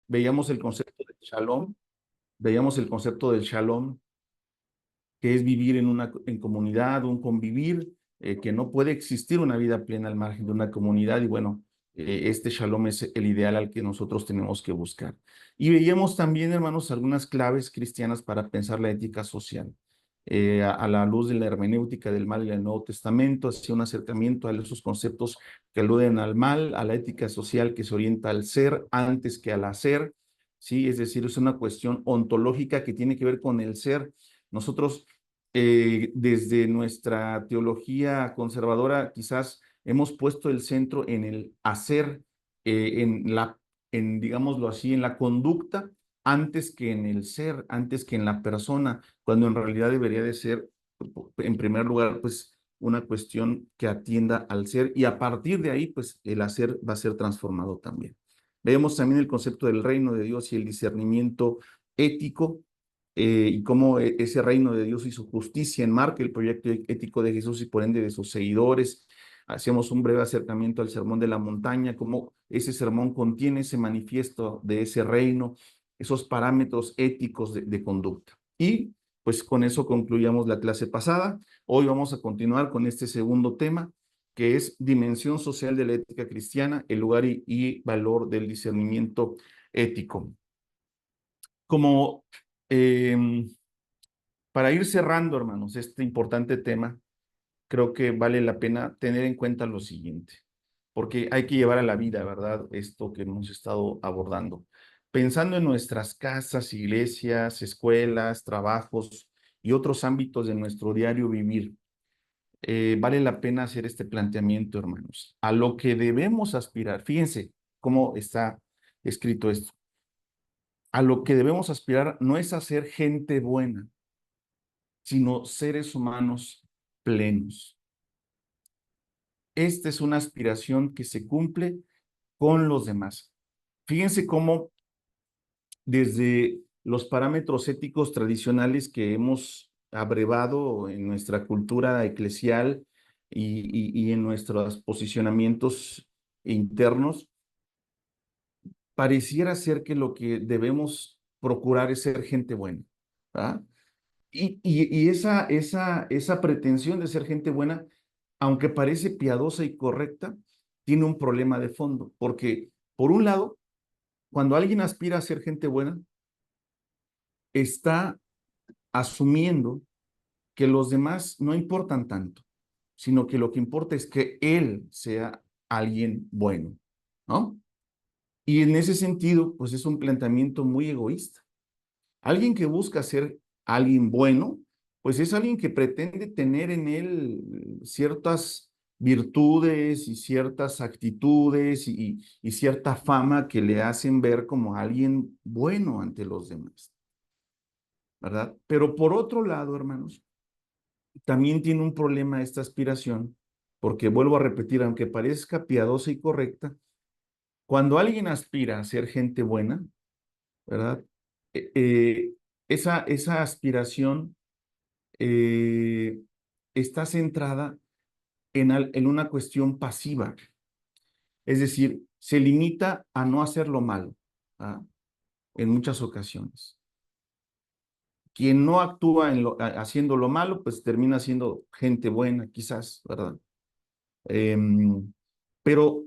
veíamos el concepto del shalom, veíamos el concepto del shalom, que es vivir en comunidad, un convivir, que no puede existir una vida plena al margen de una comunidad, y bueno, este shalom es el ideal al que nosotros tenemos que buscar. Y veíamos también, hermanos, algunas claves cristianas para pensar la ética social. A la luz de la hermenéutica del mal y el Nuevo Testamento, hacia un acercamiento a esos conceptos que aluden al mal, a la ética social que se orienta al ser antes que al hacer, ¿sí? Es decir, es una cuestión ontológica que tiene que ver con el ser. Nosotros, desde nuestra teología conservadora, quizás hemos puesto el centro en el hacer, digámoslo así, en la conducta, antes que en el ser, antes que en la persona, cuando en realidad debería de ser, en primer lugar, pues una cuestión que atienda al ser, y a partir de ahí, pues el hacer va a ser transformado también. Vemos también el concepto del reino de Dios y el discernimiento ético, y cómo ese reino de Dios y su justicia enmarca el proyecto ético de Jesús y por ende de sus seguidores. Hacemos un breve acercamiento al Sermón de la Montaña, cómo ese sermón contiene ese manifiesto de ese reino, esos parámetros éticos de conducta. Y pues con eso concluíamos la clase pasada. Hoy vamos a continuar con este segundo tema, que es dimensión social de la ética cristiana, el lugar y valor del discernimiento ético. Como para ir cerrando, hermanos, este importante tema, creo que vale la pena tener en cuenta lo siguiente, porque hay que llevar a la vida, ¿verdad? Esto que hemos estado abordando. Pensando en nuestras casas, iglesias, escuelas, trabajos y otros ámbitos de nuestro diario vivir, vale la pena hacer este planteamiento, hermanos. A lo que debemos aspirar, fíjense cómo está escrito esto. A lo que debemos aspirar no es a ser gente buena, sino seres humanos plenos. Esta es una aspiración que se cumple con los demás. Fíjense cómo desde los parámetros éticos tradicionales que hemos abrevado en nuestra cultura eclesial y en nuestros posicionamientos internos, pareciera ser que lo que debemos procurar es ser gente buena, ¿verdad? Y esa pretensión de ser gente buena, aunque parece piadosa y correcta, tiene un problema de fondo, porque por un lado, cuando alguien aspira a ser gente buena, está asumiendo que los demás no importan tanto, sino que lo que importa es que él sea alguien bueno, ¿no? Y en ese sentido, pues es un planteamiento muy egoísta. Alguien que busca ser alguien bueno, pues es alguien que pretende tener en él ciertas virtudes y ciertas actitudes y cierta fama que le hacen ver como alguien bueno ante los demás, ¿verdad? Pero por otro lado, hermanos, también tiene un problema esta aspiración, porque vuelvo a repetir, aunque parezca piadosa y correcta, cuando alguien aspira a ser gente buena, ¿verdad? Eh, eh, esa aspiración eh, está centrada en una cuestión pasiva, es decir, se limita a no hacer lo malo, ¿ah? En muchas ocasiones. Quien no actúa haciendo lo malo, pues termina siendo gente buena, quizás, ¿verdad? Em, pero,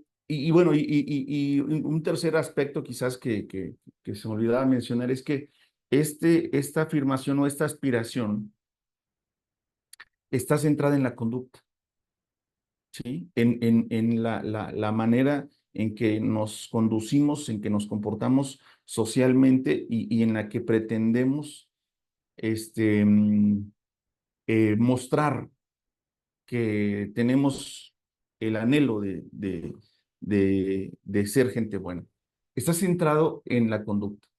bueno, y un tercer aspecto quizás que se me olvidaba mencionar es que esta afirmación o esta aspiración está centrada en la conducta, ¿sí? En la manera en que nos conducimos, en que nos comportamos socialmente y en la que pretendemos este, mostrar que tenemos el anhelo de ser gente buena. Está centrado en la conducta,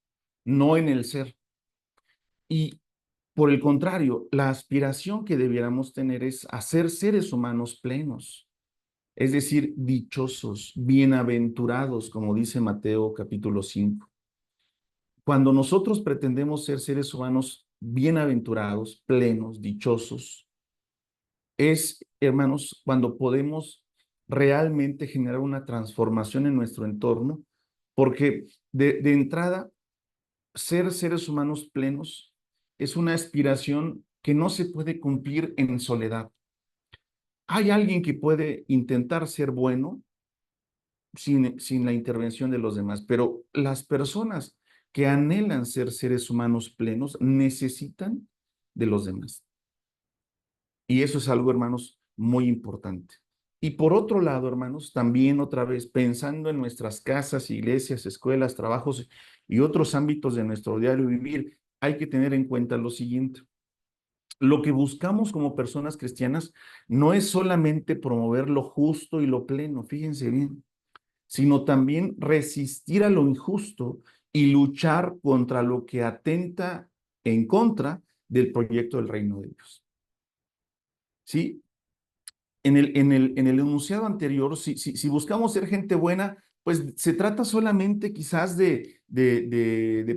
no en el ser. Y por el contrario, la aspiración que debiéramos tener es hacer seres humanos plenos, es decir, dichosos, bienaventurados, como dice Mateo capítulo 5. Cuando nosotros pretendemos ser seres humanos bienaventurados, plenos, dichosos, es, hermanos, cuando podemos realmente generar una transformación en nuestro entorno porque de entrada, ser seres humanos plenos es una aspiración que no se puede cumplir en soledad. Hay alguien que puede intentar ser bueno sin la intervención de los demás, pero las personas que anhelan ser seres humanos plenos necesitan de los demás. Y eso es algo, hermanos, muy importante. Y por otro lado, hermanos, también otra vez pensando en nuestras casas, iglesias, escuelas, trabajos y otros ámbitos de nuestro diario vivir, hay que tener en cuenta lo siguiente. Lo que buscamos como personas cristianas no es solamente promover lo justo y lo pleno, fíjense bien, sino también resistir a lo injusto y luchar contra lo que atenta en contra del proyecto del reino de Dios. ¿Sí? En el enunciado anterior, si buscamos ser gente buena, pues se trata solamente quizás de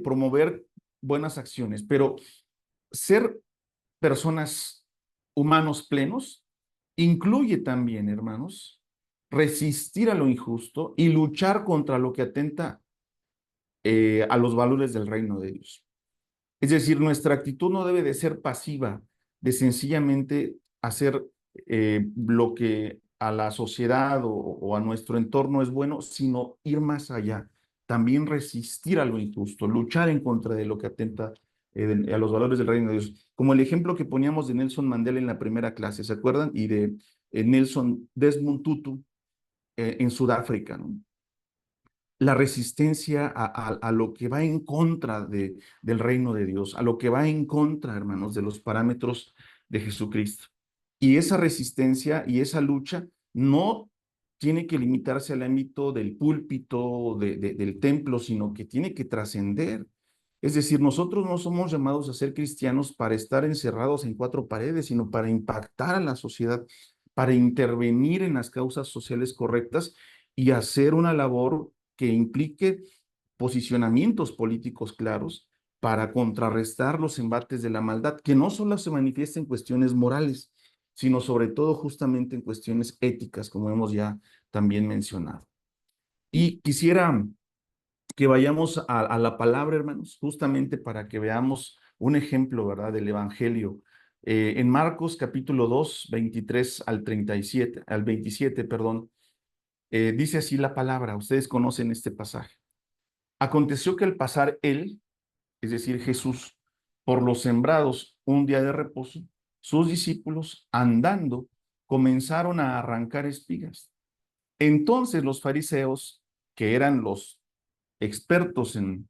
promover buenas acciones, pero ser personas humanos plenos incluye también, hermanos, resistir a lo injusto y luchar contra lo que atenta a los valores del reino de Dios. Es decir, nuestra actitud no debe de ser pasiva, de sencillamente hacer lo que a la sociedad o a nuestro entorno es bueno, sino ir más allá, también resistir a lo injusto, luchar en contra de lo que atenta a los valores del reino de Dios. Como el ejemplo que poníamos de Nelson Mandela en la primera clase, ¿se acuerdan? Y de Nelson Desmond Tutu en Sudáfrica, ¿no? La resistencia a lo que va en contra del reino de Dios, a lo que va en contra, hermanos, de los parámetros de Jesucristo. Y esa resistencia y esa lucha no tiene que limitarse al ámbito del púlpito, del templo, sino que tiene que trascender. Es decir, nosotros no somos llamados a ser cristianos para estar encerrados en cuatro paredes, sino para impactar a la sociedad, para intervenir en las causas sociales correctas y hacer una labor que implique posicionamientos políticos claros para contrarrestar los embates de la maldad, que no solo se manifiesta en cuestiones morales, sino sobre todo justamente en cuestiones éticas, como hemos ya también mencionado. Y quisiera que vayamos a la palabra, hermanos, justamente para que veamos un ejemplo, ¿verdad?, del Evangelio. En Marcos capítulo 2, 23 al 37, al 27, perdón, dice así la palabra, ustedes conocen este pasaje. Aconteció que al pasar él, es decir, Jesús, por los sembrados un día de reposo, sus discípulos, andando, comenzaron a arrancar espigas. Entonces los fariseos, que eran los expertos en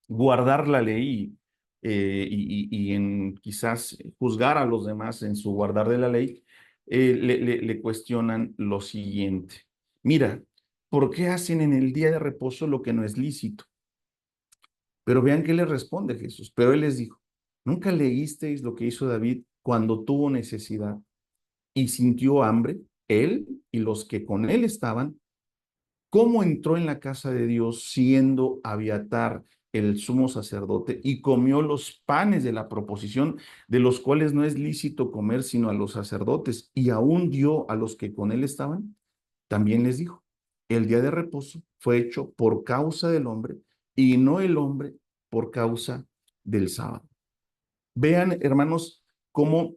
guardar la ley y en quizás juzgar a los demás en su guardar de la ley, le cuestionan lo siguiente. Mira, ¿por qué hacen en el día de reposo lo que no es lícito? Pero vean qué le responde Jesús. Pero él les dijo, ¿nunca leísteis lo que hizo David cuando tuvo necesidad y sintió hambre, él y los que con él estaban? ¿Cómo entró en la casa de Dios siendo Abiatar el sumo sacerdote y comió los panes de la proposición, de los cuales no es lícito comer sino a los sacerdotes, y aún dio a los que con él estaban? También les dijo, el día de reposo fue hecho por causa del hombre y no el hombre por causa del sábado. Vean, hermanos, cómo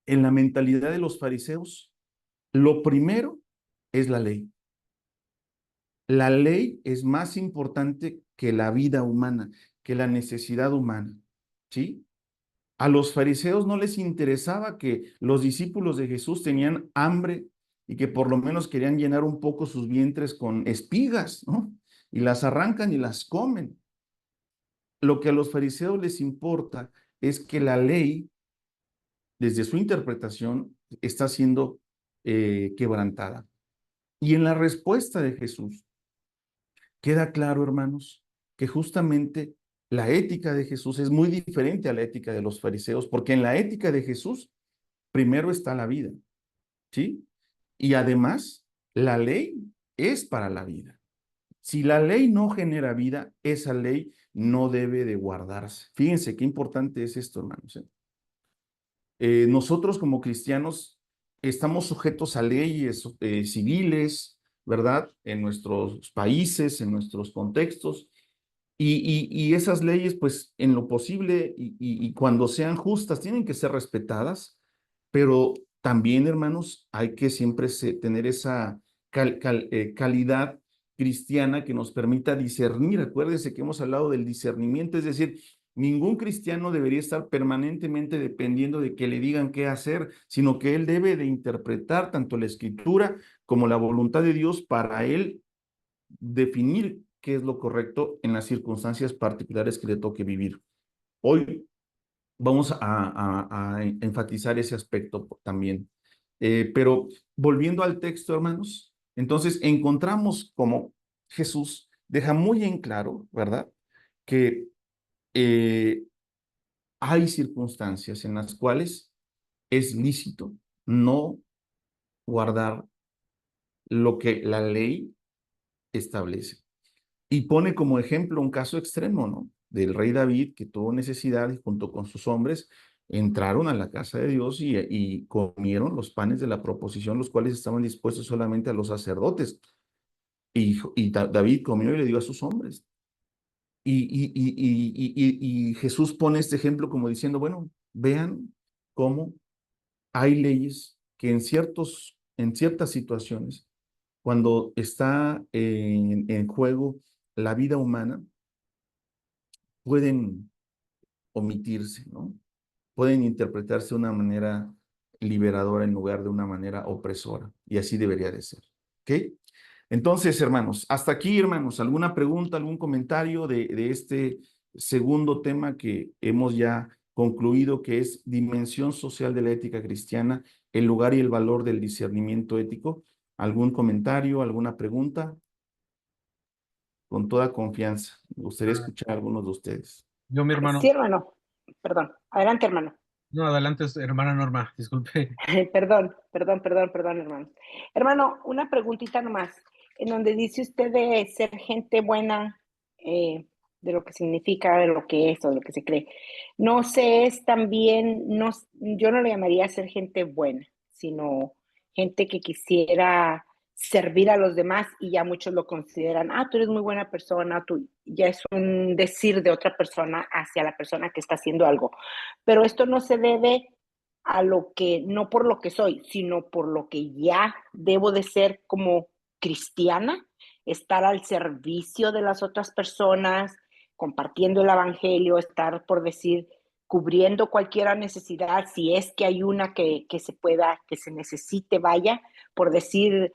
en la mentalidad de los fariseos, lo primero es la ley. La ley es más importante que la vida humana, que la necesidad humana, ¿sí? A los fariseos no les interesaba que los discípulos de Jesús tenían hambre y que por lo menos querían llenar un poco sus vientres con espigas, ¿no? Y las arrancan y las comen. Lo que a los fariseos les importa es que la ley, desde su interpretación, está siendo quebrantada. Y en la respuesta de Jesús, queda claro, hermanos, que justamente la ética de Jesús es muy diferente a la ética de los fariseos, porque en la ética de Jesús primero está la vida, ¿sí? Y además, la ley es para la vida. Si la ley no genera vida, esa ley no debe de guardarse. Fíjense qué importante es esto, hermanos. Nosotros como cristianos estamos sujetos a leyes civiles, ¿verdad? En nuestros países, en nuestros contextos. Y esas leyes, pues, en lo posible y cuando sean justas, tienen que ser respetadas, pero también, hermanos, hay que siempre tener esa calidad cristiana que nos permita discernir. Acuérdense que hemos hablado del discernimiento, es decir, ningún cristiano debería estar permanentemente dependiendo de que le digan qué hacer, sino que él debe de interpretar tanto la escritura como la voluntad de Dios para él definir qué es lo correcto en las circunstancias particulares que le toque vivir. Hoy vamos a enfatizar ese aspecto también. Pero volviendo al texto, hermanos, entonces encontramos como Jesús deja muy en claro, ¿verdad? Que eh, hay circunstancias en las cuales es lícito no guardar lo que la ley establece. Y pone como ejemplo un caso extremo, ¿no? Del rey David que tuvo necesidad y junto con sus hombres entraron a la casa de Dios y comieron los panes de la proposición, los cuales estaban dispuestos solamente a los sacerdotes. Y David comió y le dio a sus hombres. Y Jesús pone este ejemplo como diciendo, bueno, vean cómo hay leyes que en ciertas situaciones, cuando está en juego la vida humana, pueden omitirse, ¿no? Pueden interpretarse de una manera liberadora en lugar de una manera opresora. Y así debería de ser. ¿Ok? Entonces, hermanos, hasta aquí, hermanos, ¿alguna pregunta, algún comentario de este segundo tema que hemos ya concluido, que es dimensión social de la ética cristiana, el lugar y el valor del discernimiento ético? ¿Algún comentario, alguna pregunta? Con toda confianza. Me gustaría Ah, escuchar a algunos de ustedes. yo, mi Sí, hermano. hermano. Perdón. Adelante, hermano. No, adelante, hermana Norma, disculpe. Perdón, hermano. Hermano, una preguntita nomás. En donde dice usted de ser gente buena, de lo que significa, de lo que es o de lo que se cree. No sé, es también, no, yo no le llamaría ser gente buena, sino gente que quisiera servir a los demás y ya muchos lo consideran, tú eres muy buena persona, tú ya es un decir de otra persona hacia la persona que está haciendo algo. Pero esto no se debe a lo que, no por lo que soy, sino por lo que ya debo de ser como cristiana, estar al servicio de las otras personas, compartiendo el evangelio, estar, por decir, cubriendo cualquier necesidad, si es que hay una que se pueda, que se necesite, vaya, por decir,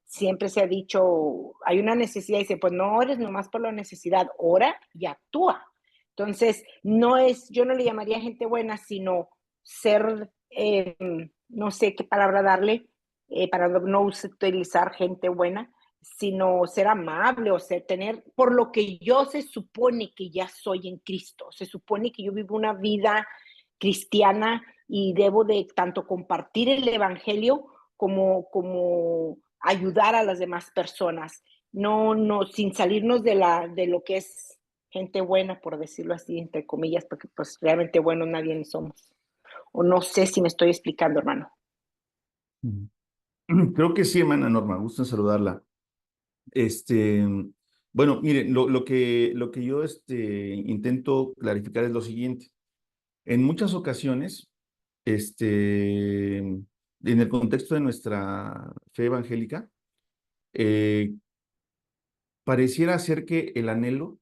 siempre se ha dicho, hay una necesidad y dice, pues no eres nomás por la necesidad, ora y actúa. Entonces, no es, yo no le llamaría gente buena, sino ser, no sé qué palabra darle, para no utilizar gente buena, sino ser amable o ser, tener, por lo que yo se supone que ya soy en Cristo, se supone que yo vivo una vida cristiana y debo de tanto compartir el Evangelio como ayudar a las demás personas, no, sin salirnos de lo que es gente buena, por decirlo así, entre comillas, porque pues realmente buenos nadie somos. O no sé si me estoy explicando, hermano. Creo que sí, hermana Norma, gusto en saludarla. Este, bueno, miren, lo que yo intento clarificar es lo siguiente. En muchas ocasiones, en el contexto de nuestra fe evangélica, eh, pareciera ser que el anhelo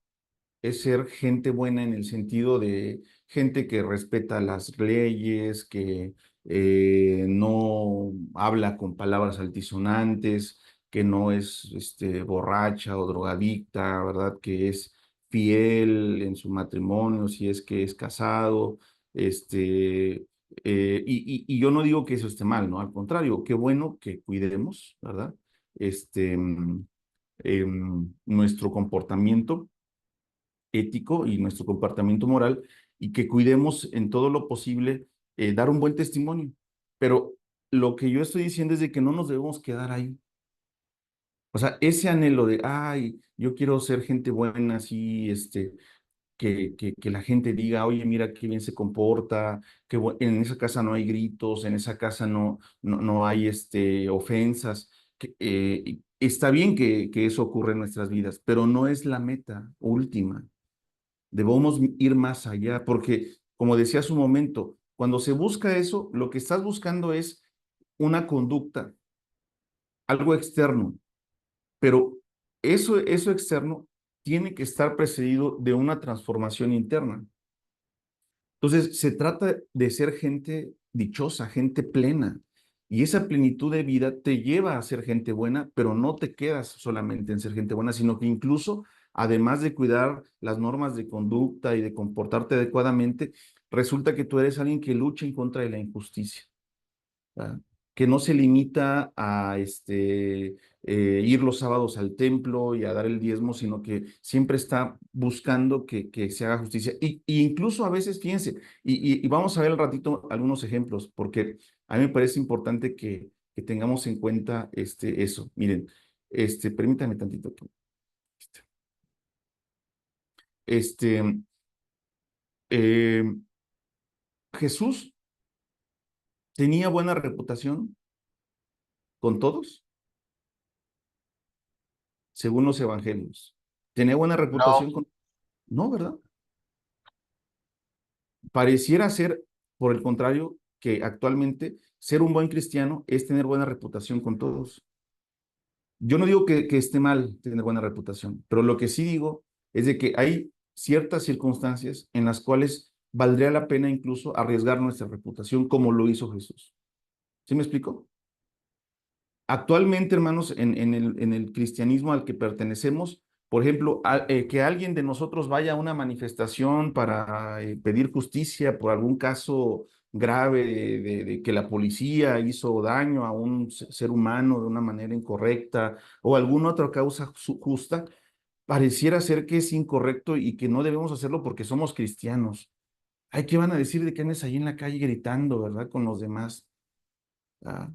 es ser gente buena en el sentido de gente que respeta las leyes, que no habla con palabras altisonantes, que no es borracha o drogadicta, ¿verdad? Que es fiel en su matrimonio, si es que es casado, y yo no digo que eso esté mal, ¿no? Al contrario, qué bueno que cuidemos, ¿verdad? Nuestro comportamiento ético y nuestro comportamiento moral y que cuidemos en todo lo posible dar un buen testimonio. Pero lo que yo estoy diciendo es de que no nos debemos quedar ahí. O sea, ese anhelo de, ay, yo quiero ser gente buena, así, que la gente diga, oye, mira qué bien se comporta, en esa casa no hay gritos, en esa casa no hay ofensas. está bien que eso ocurra en nuestras vidas, pero no es la meta última. Debemos ir más allá, porque, como decía hace un momento, cuando se busca eso, lo que estás buscando es una conducta, algo externo, pero eso externo tiene que estar precedido de una transformación interna. Entonces, se trata de ser gente dichosa, gente plena. Y esa plenitud de vida te lleva a ser gente buena, pero no te quedas solamente en ser gente buena, sino que incluso, además de cuidar las normas de conducta y de comportarte adecuadamente, resulta que tú eres alguien que lucha en contra de la injusticia. ¿Verdad? Que no se limita a ir los sábados al templo y a dar el diezmo, sino que siempre está buscando que se haga justicia. Y incluso a veces, fíjense, y vamos a ver al ratito algunos ejemplos, porque a mí me parece importante que tengamos en cuenta eso. Miren, permítame tantito. Este, eh, Jesús tenía buena reputación con todos, según los evangelios. Tenía buena No, reputación con... No, ¿verdad? Pareciera ser, por el contrario, que actualmente ser un buen cristiano es tener buena reputación con todos. Yo no digo que esté mal tener buena reputación, pero lo que sí digo es de que hay ciertas circunstancias en las cuales valdría la pena incluso arriesgar nuestra reputación como lo hizo Jesús. ¿Sí me explico? Actualmente, hermanos, en el cristianismo al que pertenecemos, por ejemplo, que alguien de nosotros vaya a una manifestación para pedir justicia por algún caso grave de que la policía hizo daño a un ser humano de una manera incorrecta o alguna otra causa justa, pareciera ser que es incorrecto y que no debemos hacerlo porque somos cristianos. Ay, ¿qué van a decir de que andes ahí en la calle gritando, verdad, con los demás? Ah,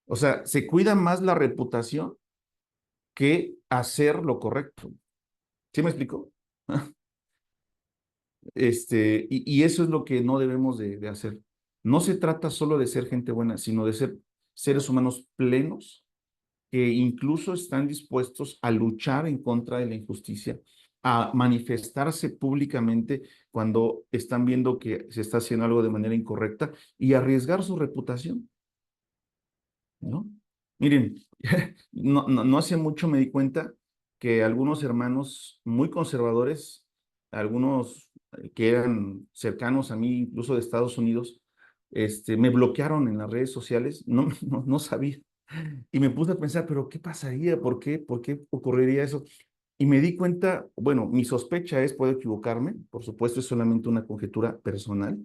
o sea, se cuida más la reputación que hacer lo correcto. ¿Sí me explico? Y eso es lo que no debemos de hacer. No se trata solo de ser gente buena, sino de ser seres humanos plenos que incluso están dispuestos a luchar en contra de la injusticia, a manifestarse públicamente cuando están viendo que se está haciendo algo de manera incorrecta y arriesgar su reputación. ¿No? Miren, no hace mucho me di cuenta que algunos hermanos muy conservadores, algunos que eran cercanos a mí, incluso de Estados Unidos, me bloquearon en las redes sociales, no sabía. Y me puse a pensar, pero ¿qué pasaría? ¿Por qué ocurriría eso? Y me di cuenta, bueno, mi sospecha es, puedo equivocarme, por supuesto es solamente una conjetura personal,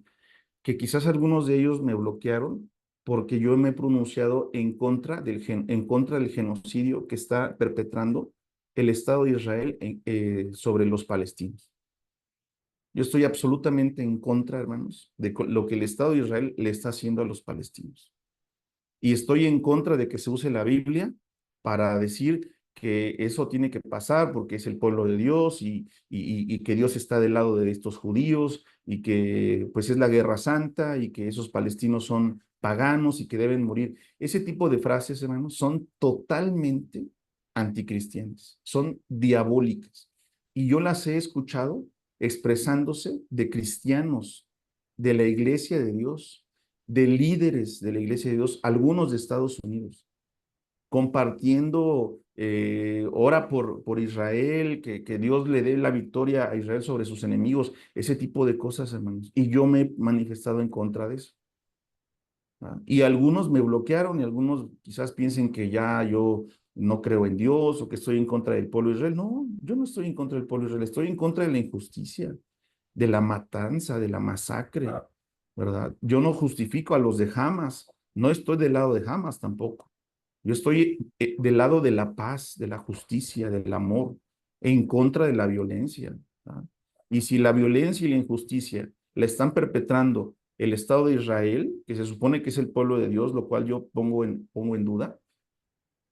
que quizás algunos de ellos me bloquearon porque yo me he pronunciado en contra del genocidio que está perpetrando el Estado de Israel sobre los palestinos. Yo estoy absolutamente en contra, hermanos, de lo que el Estado de Israel le está haciendo a los palestinos. Y estoy en contra de que se use la Biblia para decir que eso tiene que pasar porque es el pueblo de Dios y que Dios está del lado de estos judíos y que pues es la guerra santa y que esos palestinos son paganos y que deben morir. Ese tipo de frases, hermanos, son totalmente anticristianas, son diabólicas. Y yo las he escuchado expresándose de cristianos de la iglesia de Dios, de líderes de la Iglesia de Dios, algunos de Estados Unidos, compartiendo, ora por Israel, que Dios le dé la victoria a Israel sobre sus enemigos, ese tipo de cosas, hermanos. Y yo me he manifestado en contra de eso. ¿Ah? Y algunos me bloquearon y algunos quizás piensen que ya yo no creo en Dios o que estoy en contra del pueblo de Israel. No, yo no estoy en contra del pueblo de Israel, estoy en contra de la injusticia, de la matanza, de la masacre, ¿verdad? Yo no justifico a los de Hamas, no estoy del lado de Hamas tampoco. Yo estoy del lado de la paz, de la justicia, del amor, en contra de la violencia, ¿verdad? Y si la violencia y la injusticia la están perpetrando el Estado de Israel, que se supone que es el pueblo de Dios, lo cual yo pongo en duda,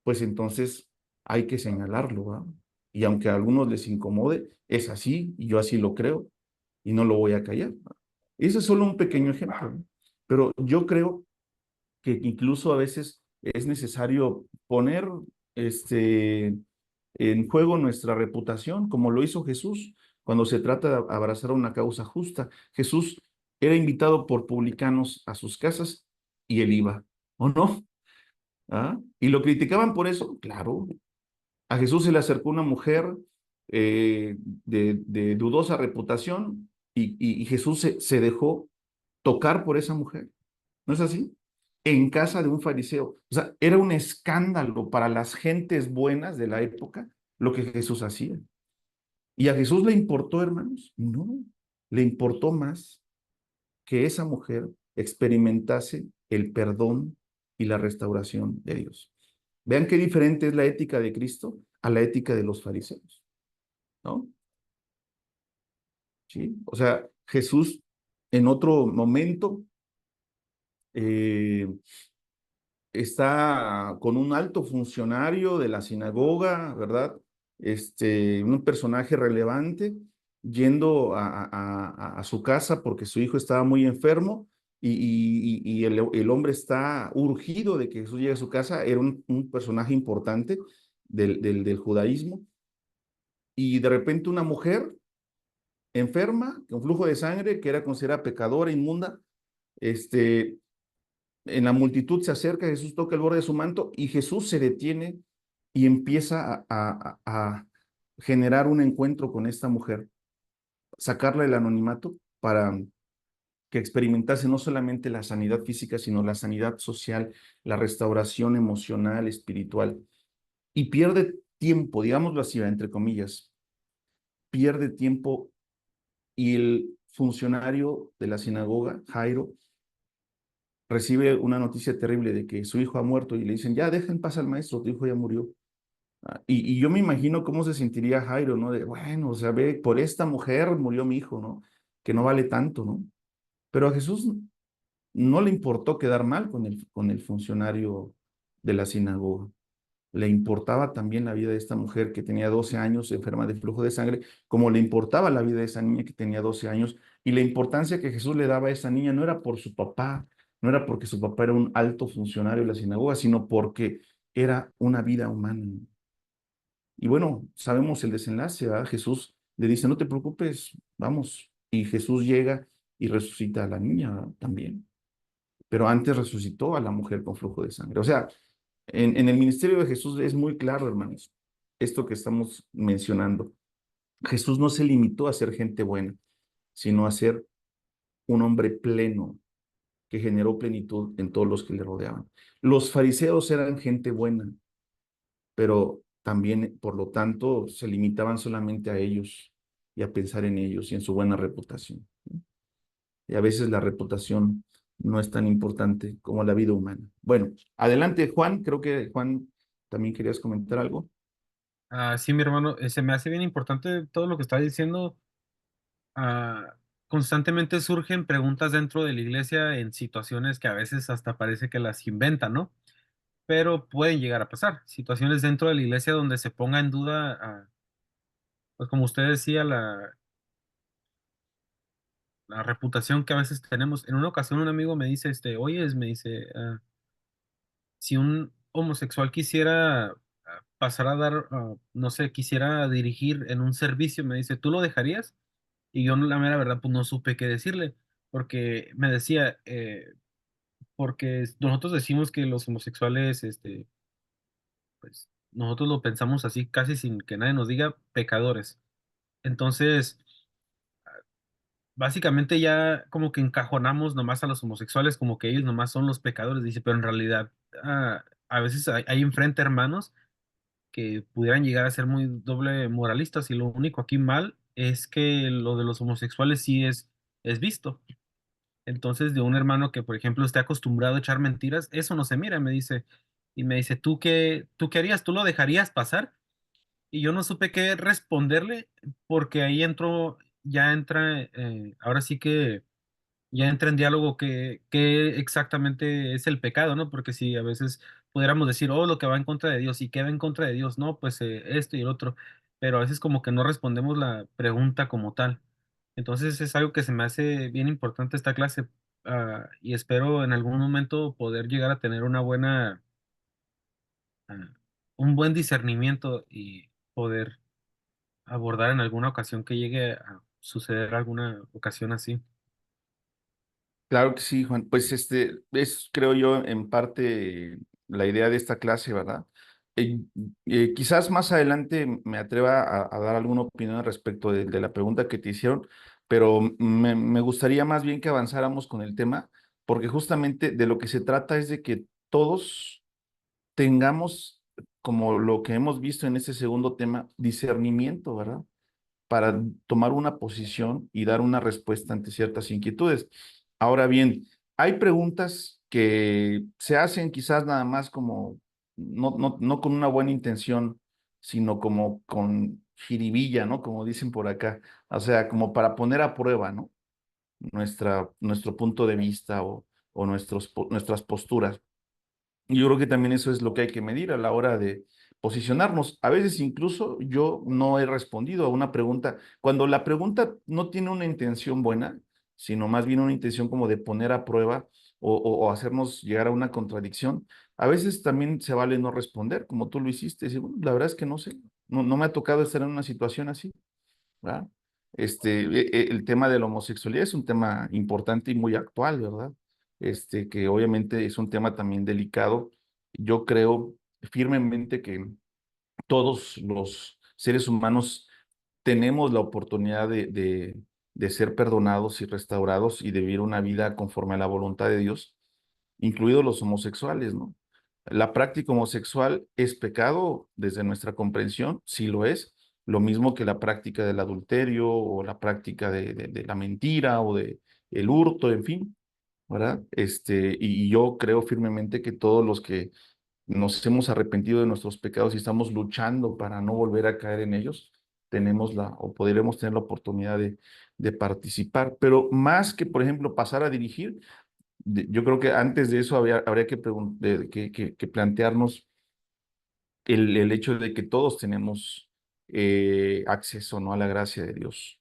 pues entonces hay que señalarlo, ¿verdad? Y aunque a algunos les incomode, es así, y yo así lo creo, y no lo voy a callar. Ese es solo un pequeño ejemplo, ¿no? Pero yo creo que incluso a veces es necesario poner en juego nuestra reputación, como lo hizo Jesús cuando se trata de abrazar una causa justa. Jesús era invitado por publicanos a sus casas y él iba, ¿o no? ¿Ah? Y lo criticaban por eso, claro. A Jesús se le acercó una mujer de dudosa reputación y Jesús se dejó tocar por esa mujer. ¿No es así? En casa de un fariseo. O sea, era un escándalo para las gentes buenas de la época lo que Jesús hacía. ¿Y a Jesús le importó, hermanos? No, le importó más que esa mujer experimentase el perdón y la restauración de Dios. Vean qué diferente es la ética de Cristo a la ética de los fariseos, ¿no? ¿Sí? O sea, Jesús en otro momento eh, está con un alto funcionario de la sinagoga, ¿verdad? Un personaje relevante, yendo a su casa porque su hijo estaba muy enfermo y el hombre está urgido de que Jesús llegue a su casa, era un personaje importante del judaísmo, y de repente una mujer enferma, con flujo de sangre, que era considerada pecadora, inmunda, este, en la multitud se acerca, Jesús toca el borde de su manto y Jesús se detiene y empieza a generar un encuentro con esta mujer, sacarla del anonimato para que experimentase no solamente la sanidad física, sino la sanidad social, la restauración emocional, espiritual. Y pierde tiempo, digámoslo así, entre comillas, pierde tiempo y el funcionario de la sinagoga, Jairo, recibe una noticia terrible de que su hijo ha muerto y le dicen, ya, deja en paz al maestro, tu hijo ya murió. Y yo me imagino cómo se sentiría Jairo, ¿no? De, bueno, o sea, ve, por esta mujer murió mi hijo, ¿no? Que no vale tanto, ¿no? Pero a Jesús no le importó quedar mal con el funcionario de la sinagoga. Le importaba también la vida de esta mujer que tenía 12 años, enferma de flujo de sangre, como le importaba la vida de esa niña que tenía 12 años. Y la importancia que Jesús le daba a esa niña no era por su papá, no era porque su papá era un alto funcionario de la sinagoga, sino porque era una vida humana. Y bueno, sabemos el desenlace, ¿verdad? Jesús le dice, no te preocupes, vamos. Y Jesús llega y resucita a la niña, ¿verdad? También. Pero antes resucitó a la mujer con flujo de sangre. O sea, en el ministerio de Jesús es muy claro, hermanos, esto que estamos mencionando. Jesús no se limitó a ser gente buena, sino a ser un hombre pleno que generó plenitud en todos los que le rodeaban. Los fariseos eran gente buena, pero también, por lo tanto, se limitaban solamente a ellos y a pensar en ellos y en su buena reputación. Y a veces la reputación no es tan importante como la vida humana. Bueno, adelante, Juan. Creo que Juan también querías comentar algo. Sí, mi hermano, se me hace bien importante todo lo que está diciendo. Ah, constantemente surgen preguntas dentro de la iglesia en situaciones que a veces hasta parece que las inventan, ¿no? Pero pueden llegar a pasar. Situaciones dentro de la iglesia donde se ponga en duda, pues como usted decía, la reputación que a veces tenemos. En una ocasión un amigo me dice, oye, me dice, si un homosexual quisiera pasar a dar, no sé, quisiera dirigir en un servicio, me dice, ¿tú lo dejarías? Y yo, la mera verdad, pues no supe qué decirle, porque me decía, porque nosotros decimos que los homosexuales, pues nosotros lo pensamos así, casi sin que nadie nos diga, pecadores. Entonces, básicamente ya como que encajonamos nomás a los homosexuales como que ellos nomás son los pecadores, dice, pero en realidad a veces hay enfrente hermanos que pudieran llegar a ser muy doble moralistas y lo único aquí mal es que lo de los homosexuales sí es visto. Entonces, de un hermano que, por ejemplo, esté acostumbrado a echar mentiras, eso no se mira, me dice. Y me dice, ¿tú qué harías? ¿Tú lo dejarías pasar? Y yo no supe qué responderle porque ahí ya entra, ahora sí que ya entra en diálogo qué exactamente es el pecado, ¿no? Porque si a veces pudiéramos decir, oh, lo que va en contra de Dios y qué va en contra de Dios, no, pues esto y el otro, pero a veces como que no respondemos la pregunta como tal. Entonces es algo que se me hace bien importante esta clase, y espero en algún momento poder llegar a tener una buena ah, un buen discernimiento y poder abordar en alguna ocasión que llegue a suceder alguna ocasión así. Claro que sí, Juan. Pues es, creo yo, en parte la idea de esta clase, ¿verdad? Eh, Quizás más adelante me atreva a dar alguna opinión respecto de la pregunta que te hicieron, pero me gustaría más bien que avanzáramos con el tema, porque justamente de lo que se trata es de que todos tengamos, como lo que hemos visto en este segundo tema, discernimiento, ¿verdad? Para tomar una posición y dar una respuesta ante ciertas inquietudes. Ahora bien, hay preguntas que se hacen quizás nada más como, no con una buena intención, sino como con jiribilla, ¿no? Como dicen por acá. O sea, como para poner a prueba, ¿no? Nuestro punto de vista o nuestras posturas. Yo creo que también eso es lo que hay que medir a la hora de posicionarnos. A veces incluso yo no he respondido a una pregunta. Cuando la pregunta no tiene una intención buena, sino más bien una intención como de poner a prueba o hacernos llegar a una contradicción, a veces también se vale no responder, como tú lo hiciste. Decir, "Bueno, la verdad es que no sé, no me ha tocado estar en una situación así, ¿verdad?" El tema de la homosexualidad es un tema importante y muy actual, ¿verdad? Que obviamente es un tema también delicado. Yo creo firmemente que todos los seres humanos tenemos la oportunidad de ser perdonados y restaurados y de vivir una vida conforme a la voluntad de Dios, incluidos los homosexuales, ¿no? La práctica homosexual es pecado desde nuestra comprensión, sí lo es, lo mismo que la práctica del adulterio o la práctica de la mentira o de el hurto, en fin, ¿verdad? Y yo creo firmemente que todos los que nos hemos arrepentido de nuestros pecados y estamos luchando para no volver a caer en ellos, tenemos o podremos tener la oportunidad de participar. Pero más que, por ejemplo, pasar a dirigir, yo creo que antes de eso habría que plantearnos el hecho de que todos tenemos acceso, ¿no?, a la gracia de Dios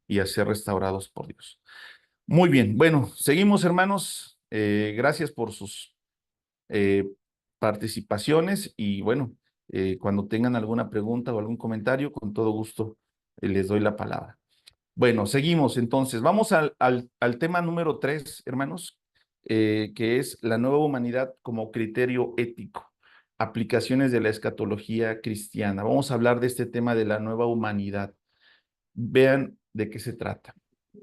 y a ser restaurados por Dios. Muy bien, bueno, seguimos, hermanos. Gracias por sus eh, participaciones y bueno, cuando tengan alguna pregunta o algún comentario, con todo gusto les doy la palabra. Bueno, seguimos entonces. Vamos al tema número 3, hermanos, que es la nueva humanidad como criterio ético, aplicaciones de la escatología cristiana. Vamos a hablar de este tema de la nueva humanidad. Vean de qué se trata.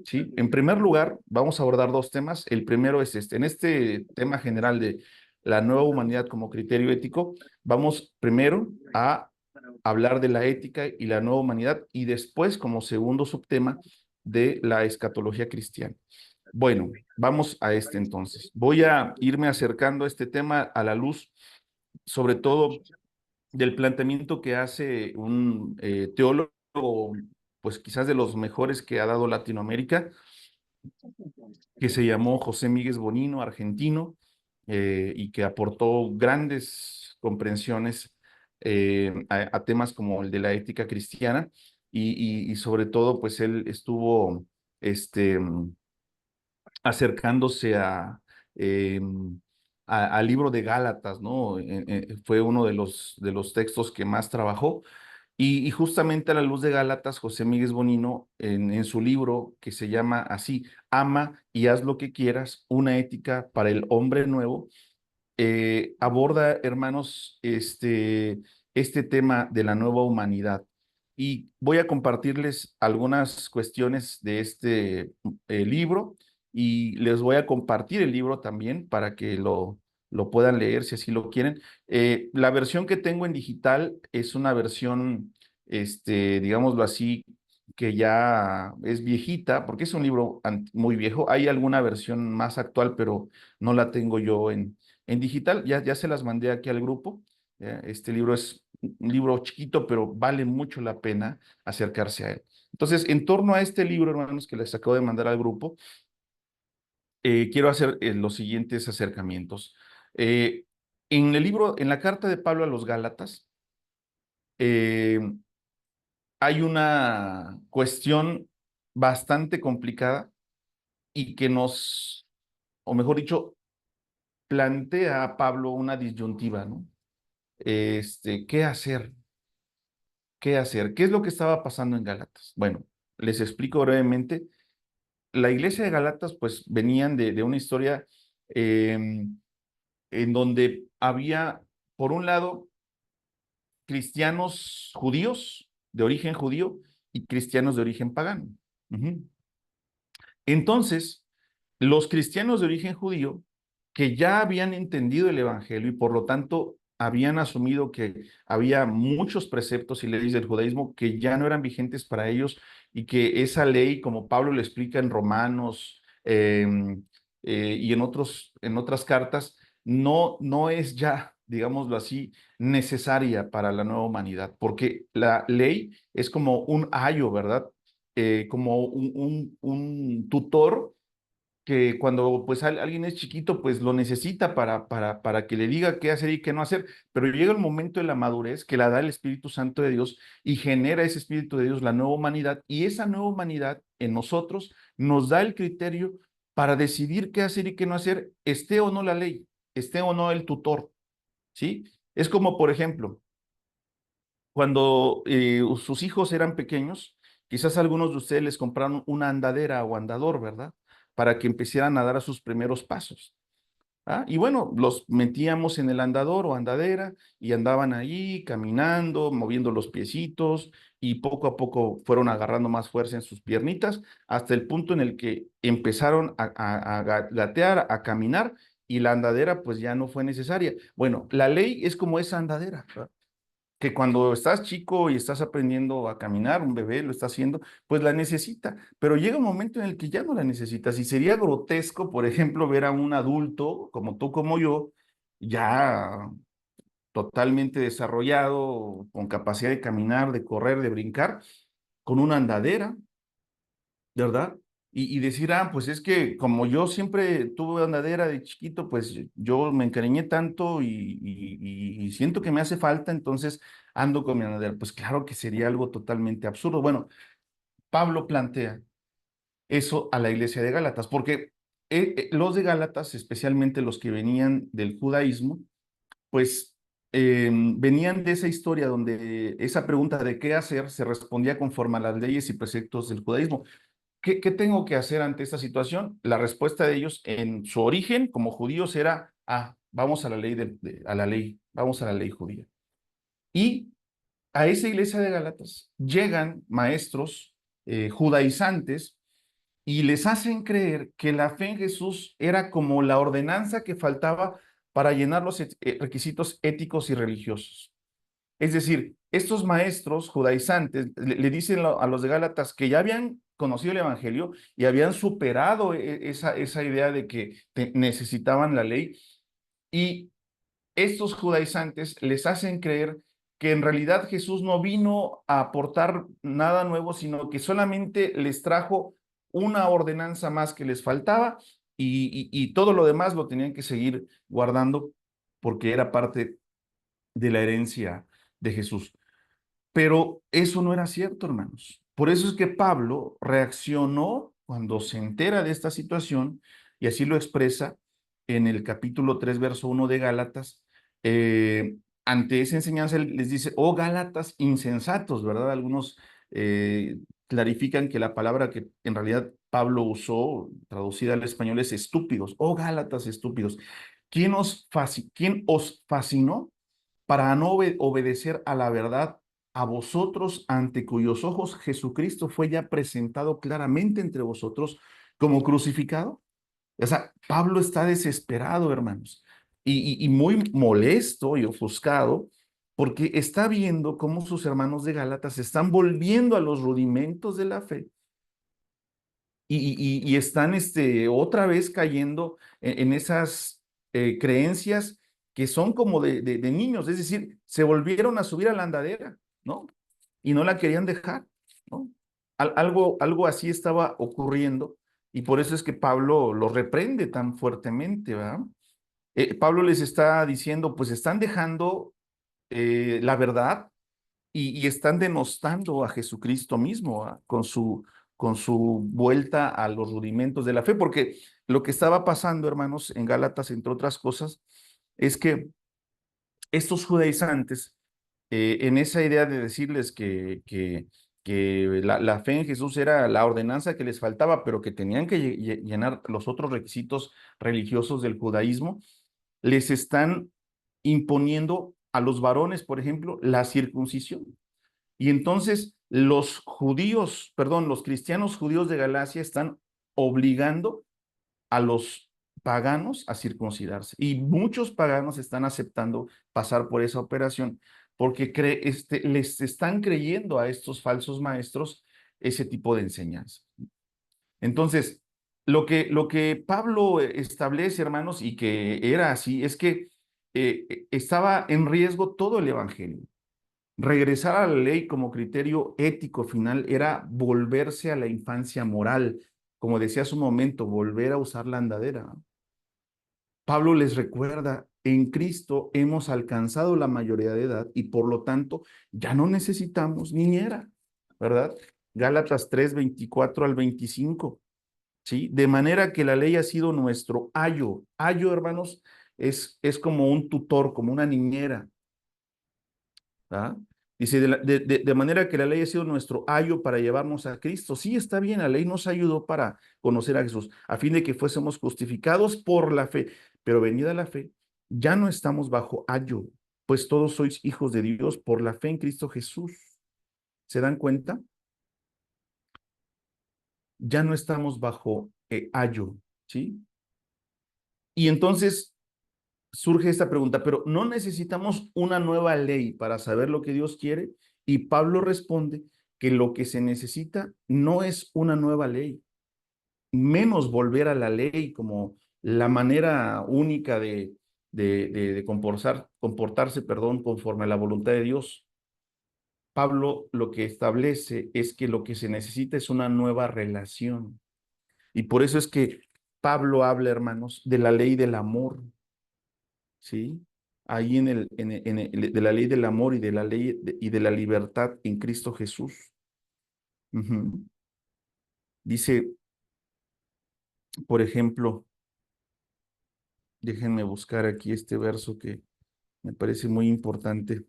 ¿Sí? En primer lugar, vamos a abordar dos temas. El primero es este. En este tema general de la nueva humanidad como criterio ético, vamos primero a hablar de la ética y la nueva humanidad y después, como segundo subtema, de la escatología cristiana. Bueno, vamos a este entonces. Voy a irme acercando a este tema a la luz, sobre todo del planteamiento que hace un teólogo, pues quizás de los mejores que ha dado Latinoamérica, que se llamó José Míguez Bonino, argentino, y que aportó grandes comprensiones a temas como el de la ética cristiana, y sobre todo, pues él estuvo este, acercándose eh, al libro de Gálatas, ¿no? Fue uno de los textos que más trabajó. Y justamente a la luz de Gálatas, José Miguel Bonino, en su libro que se llama así, Ama y haz lo que quieras, una ética para el hombre nuevo, aborda, hermanos, este tema de la nueva humanidad. Y voy a compartirles algunas cuestiones de este libro y les voy a compartir el libro también para que lo puedan leer si así lo quieren. La versión que tengo en digital es una versión, digámoslo así, que ya es viejita, porque es un libro muy viejo. Hay alguna versión más actual, pero no la tengo yo en digital. Ya se las mandé aquí al grupo. Este libro es un libro chiquito, pero vale mucho la pena acercarse a él. Entonces, en torno a este libro, hermanos, que les acabo de mandar al grupo, quiero hacer los siguientes acercamientos. Eh, en el libro, en la carta de Pablo a los Gálatas, eh, hay una cuestión bastante complicada y que o mejor dicho, plantea a Pablo una disyuntiva, ¿no? ¿qué hacer? ¿Qué hacer? ¿Qué es lo que estaba pasando en Gálatas? Bueno, les explico brevemente. La iglesia de Gálatas, pues, venían de una historia en donde había, por un lado, cristianos judíos de origen judío y cristianos de origen pagano. Ujú. Entonces, los cristianos de origen judío, que ya habían entendido el evangelio y por lo tanto habían asumido que había muchos preceptos y leyes del judaísmo que ya no eran vigentes para ellos y que esa ley, como Pablo le explica en Romanos y en otras cartas, no es ya, digámoslo así, necesaria para la nueva humanidad, porque la ley es como un ayo, ¿verdad? Como un tutor que cuando pues alguien es chiquito, pues lo necesita para que le diga qué hacer y qué no hacer, pero llega el momento de la madurez que la da el Espíritu Santo de Dios y genera ese Espíritu de Dios, la nueva humanidad, y esa nueva humanidad en nosotros nos da el criterio para decidir qué hacer y qué no hacer, esté o no la ley, esté o no el tutor, ¿sí? Es como, por ejemplo, cuando sus hijos eran pequeños, quizás algunos de ustedes les compraron una andadera o andador, ¿verdad? Para que empezaran a dar sus primeros pasos. ¿Ah? Y bueno, los metíamos en el andador o andadera y andaban ahí caminando, moviendo los piecitos y poco a poco fueron agarrando más fuerza en sus piernitas hasta el punto en el que empezaron a gatear, a caminar y la andadera pues ya no fue necesaria. Bueno, la ley es como esa andadera, ¿verdad? Que cuando estás chico y estás aprendiendo a caminar, un bebé lo está haciendo, pues la necesita, pero llega un momento en el que ya no la necesitas y sería grotesco, por ejemplo, ver a un adulto como tú, como yo, ya totalmente desarrollado, con capacidad de caminar, de correr, de brincar, con una andadera, ¿verdad? Y decir, pues es que como yo siempre tuve andadera de chiquito, pues yo me encariñé tanto y siento que me hace falta, entonces ando con mi andadera. Pues claro que sería algo totalmente absurdo. Bueno, Pablo plantea eso a la iglesia de Gálatas, porque los de Gálatas, especialmente los que venían del judaísmo, pues venían de esa historia donde esa pregunta de qué hacer se respondía conforme a las leyes y preceptos del judaísmo. ¿Qué tengo que hacer ante esta situación? La respuesta de ellos en su origen como judíos era, vamos a la ley, a la ley, vamos a la ley judía. Y a esa iglesia de Gálatas llegan maestros judaizantes y les hacen creer que la fe en Jesús era como la ordenanza que faltaba para llenar los requisitos éticos y religiosos. Es decir, estos maestros judaizantes le dicen a los de Gálatas que ya habían conocido el Evangelio y habían superado esa idea de que necesitaban la ley. Y estos judaizantes les hacen creer que en realidad Jesús no vino a aportar nada nuevo, sino que solamente les trajo una ordenanza más que les faltaba y todo lo demás lo tenían que seguir guardando porque era parte de la herencia de Jesús. Pero eso no era cierto, hermanos. Por eso es que Pablo reaccionó cuando se entera de esta situación, y así lo expresa en el capítulo 3 verso 1 de Gálatas. Ante esa enseñanza, él les dice, oh Gálatas insensatos, ¿verdad? Algunos clarifican que la palabra que en realidad Pablo usó, traducida al español, es estúpidos. Oh Gálatas estúpidos. ¿Quién os fascinó para no obedecer a la verdad, a vosotros ante cuyos ojos Jesucristo fue ya presentado claramente entre vosotros como crucificado? O sea, Pablo está desesperado, hermanos, y muy molesto y ofuscado porque está viendo cómo sus hermanos de Gálatas están volviendo a los rudimentos de la fe y están otra vez cayendo en esas creencias que son como de niños, es decir, se volvieron a subir a la andadera, ¿no? Y no la querían dejar, ¿no? Algo así estaba ocurriendo y por eso es que Pablo los reprende tan fuertemente, ¿verdad? Pablo les está diciendo, pues están dejando la verdad y están denostando a Jesucristo mismo, con su vuelta a los rudimentos de la fe, porque lo que estaba pasando, hermanos, en Gálatas, entre otras cosas, es que estos judaizantes, en esa idea de decirles que la fe en Jesús era la ordenanza que les faltaba, pero que tenían que llenar los otros requisitos religiosos del judaísmo, les están imponiendo a los varones, por ejemplo, la circuncisión. Y entonces los judíos, perdón, los cristianos judíos de Galacia están obligando a los paganos a circuncidarse. Y muchos paganos están aceptando pasar por esa operación porque les están creyendo a estos falsos maestros ese tipo de enseñanza. Entonces, lo que Pablo establece, hermanos, y que era así, es que estaba en riesgo todo el evangelio. Regresar a la ley como criterio ético final era volverse a la infancia moral, como decía hace un momento, volver a usar la andadera. Pablo les recuerda, en Cristo hemos alcanzado la mayoría de edad y por lo tanto ya no necesitamos niñera, ¿verdad? Gálatas 3, 24 al 25, ¿sí? De manera que la ley ha sido nuestro ayo. Ayo, hermanos, es como un tutor, como una niñera, ¿ah? Dice, de manera que la ley ha sido nuestro ayo para llevarnos a Cristo. Sí, está bien, la ley nos ayudó para conocer a Jesús, a fin de que fuésemos justificados por la fe. Pero venida la fe, ya no estamos bajo ayo, pues todos sois hijos de Dios por la fe en Cristo Jesús. ¿Se dan cuenta? Ya no estamos bajo ayo, ¿sí? Y entonces surge esta pregunta, pero ¿no necesitamos una nueva ley para saber lo que Dios quiere? Y Pablo responde que lo que se necesita no es una nueva ley, menos volver a la ley como la manera única de comportarse, perdón, conforme a la voluntad de Dios. Pablo lo que establece es que lo que se necesita es una nueva relación. Y por eso es que Pablo habla, hermanos, de la ley del amor. ¿Sí? Ahí de la ley del amor y de la ley y de la libertad en Cristo Jesús. Ujú. Dice, por ejemplo, déjenme buscar aquí este verso que me parece muy importante.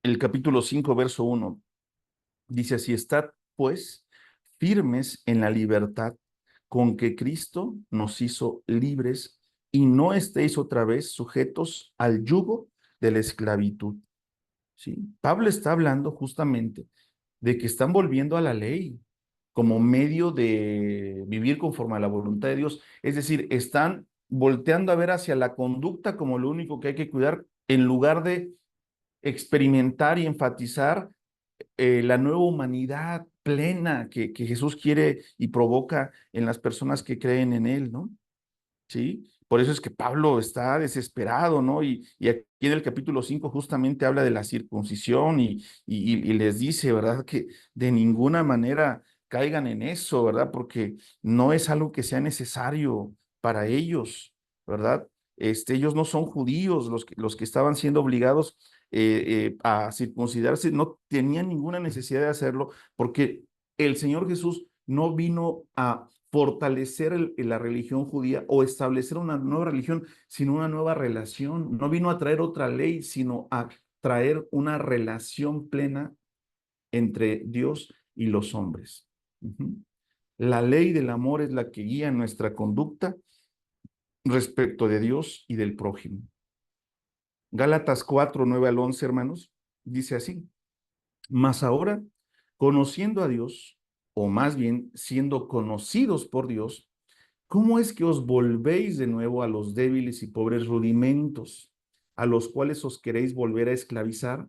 El capítulo 5 verso 1 dice así, estad pues firmes en la libertad con que Cristo nos hizo libres y no estéis otra vez sujetos al yugo de la esclavitud. ¿Sí? Pablo está hablando justamente de que están volviendo a la ley como medio de vivir conforme a la voluntad de Dios. Es decir, están volteando a ver hacia la conducta como lo único que hay que cuidar en lugar de experimentar y enfatizar la nueva humanidad plena que Jesús quiere y provoca en las personas que creen en Él, ¿no? ¿Sí? Por eso es que Pablo está desesperado, ¿no? Y aquí en el capítulo 5 justamente habla de la circuncisión y les dice, ¿verdad? Que de ninguna manera caigan en eso, ¿verdad? Porque no es algo que sea necesario para ellos, ¿verdad? Ellos no son judíos, los que estaban siendo obligados a circuncidarse, no tenían ninguna necesidad de hacerlo porque el Señor Jesús no vino a fortalecer la religión judía o establecer una nueva religión, sino una nueva relación. No vino a traer otra ley, sino a traer una relación plena entre Dios y los hombres. Ujú. La ley del amor es la que guía nuestra conducta respecto de Dios y del prójimo. Gálatas 4, 9 al 11, hermanos, dice así, mas ahora, conociendo a Dios, o más bien siendo conocidos por Dios, ¿cómo es que os volvéis de nuevo a los débiles y pobres rudimentos, a los cuales os queréis volver a esclavizar?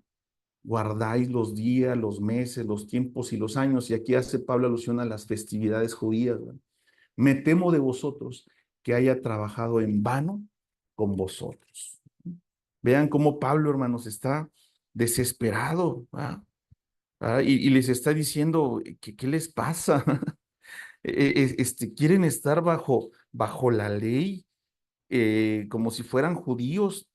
Guardáis los días, los meses, los tiempos y los años. Y aquí hace Pablo alusión a las festividades judías, ¿verdad? Me temo de vosotros que haya trabajado en vano con vosotros. Vean cómo Pablo, hermanos, está desesperado, ¿verdad? Y les está diciendo, ¿qué les pasa? Quieren estar bajo la ley, como si fueran judíos,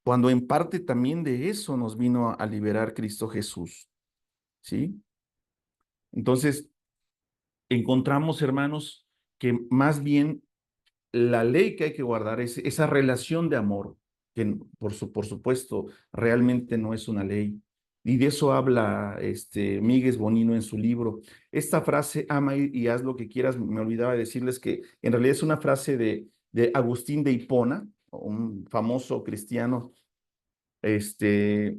cuando en parte también de eso nos vino a liberar Cristo Jesús, ¿sí? Entonces, encontramos, hermanos, que más bien la ley que hay que guardar es esa relación de amor, que por supuesto realmente no es una ley. Y de eso habla Míguez Bonino en su libro. Esta frase, ama y haz lo que quieras, me olvidaba decirles que en realidad es una frase de Agustín de Hipona, un famoso cristiano este,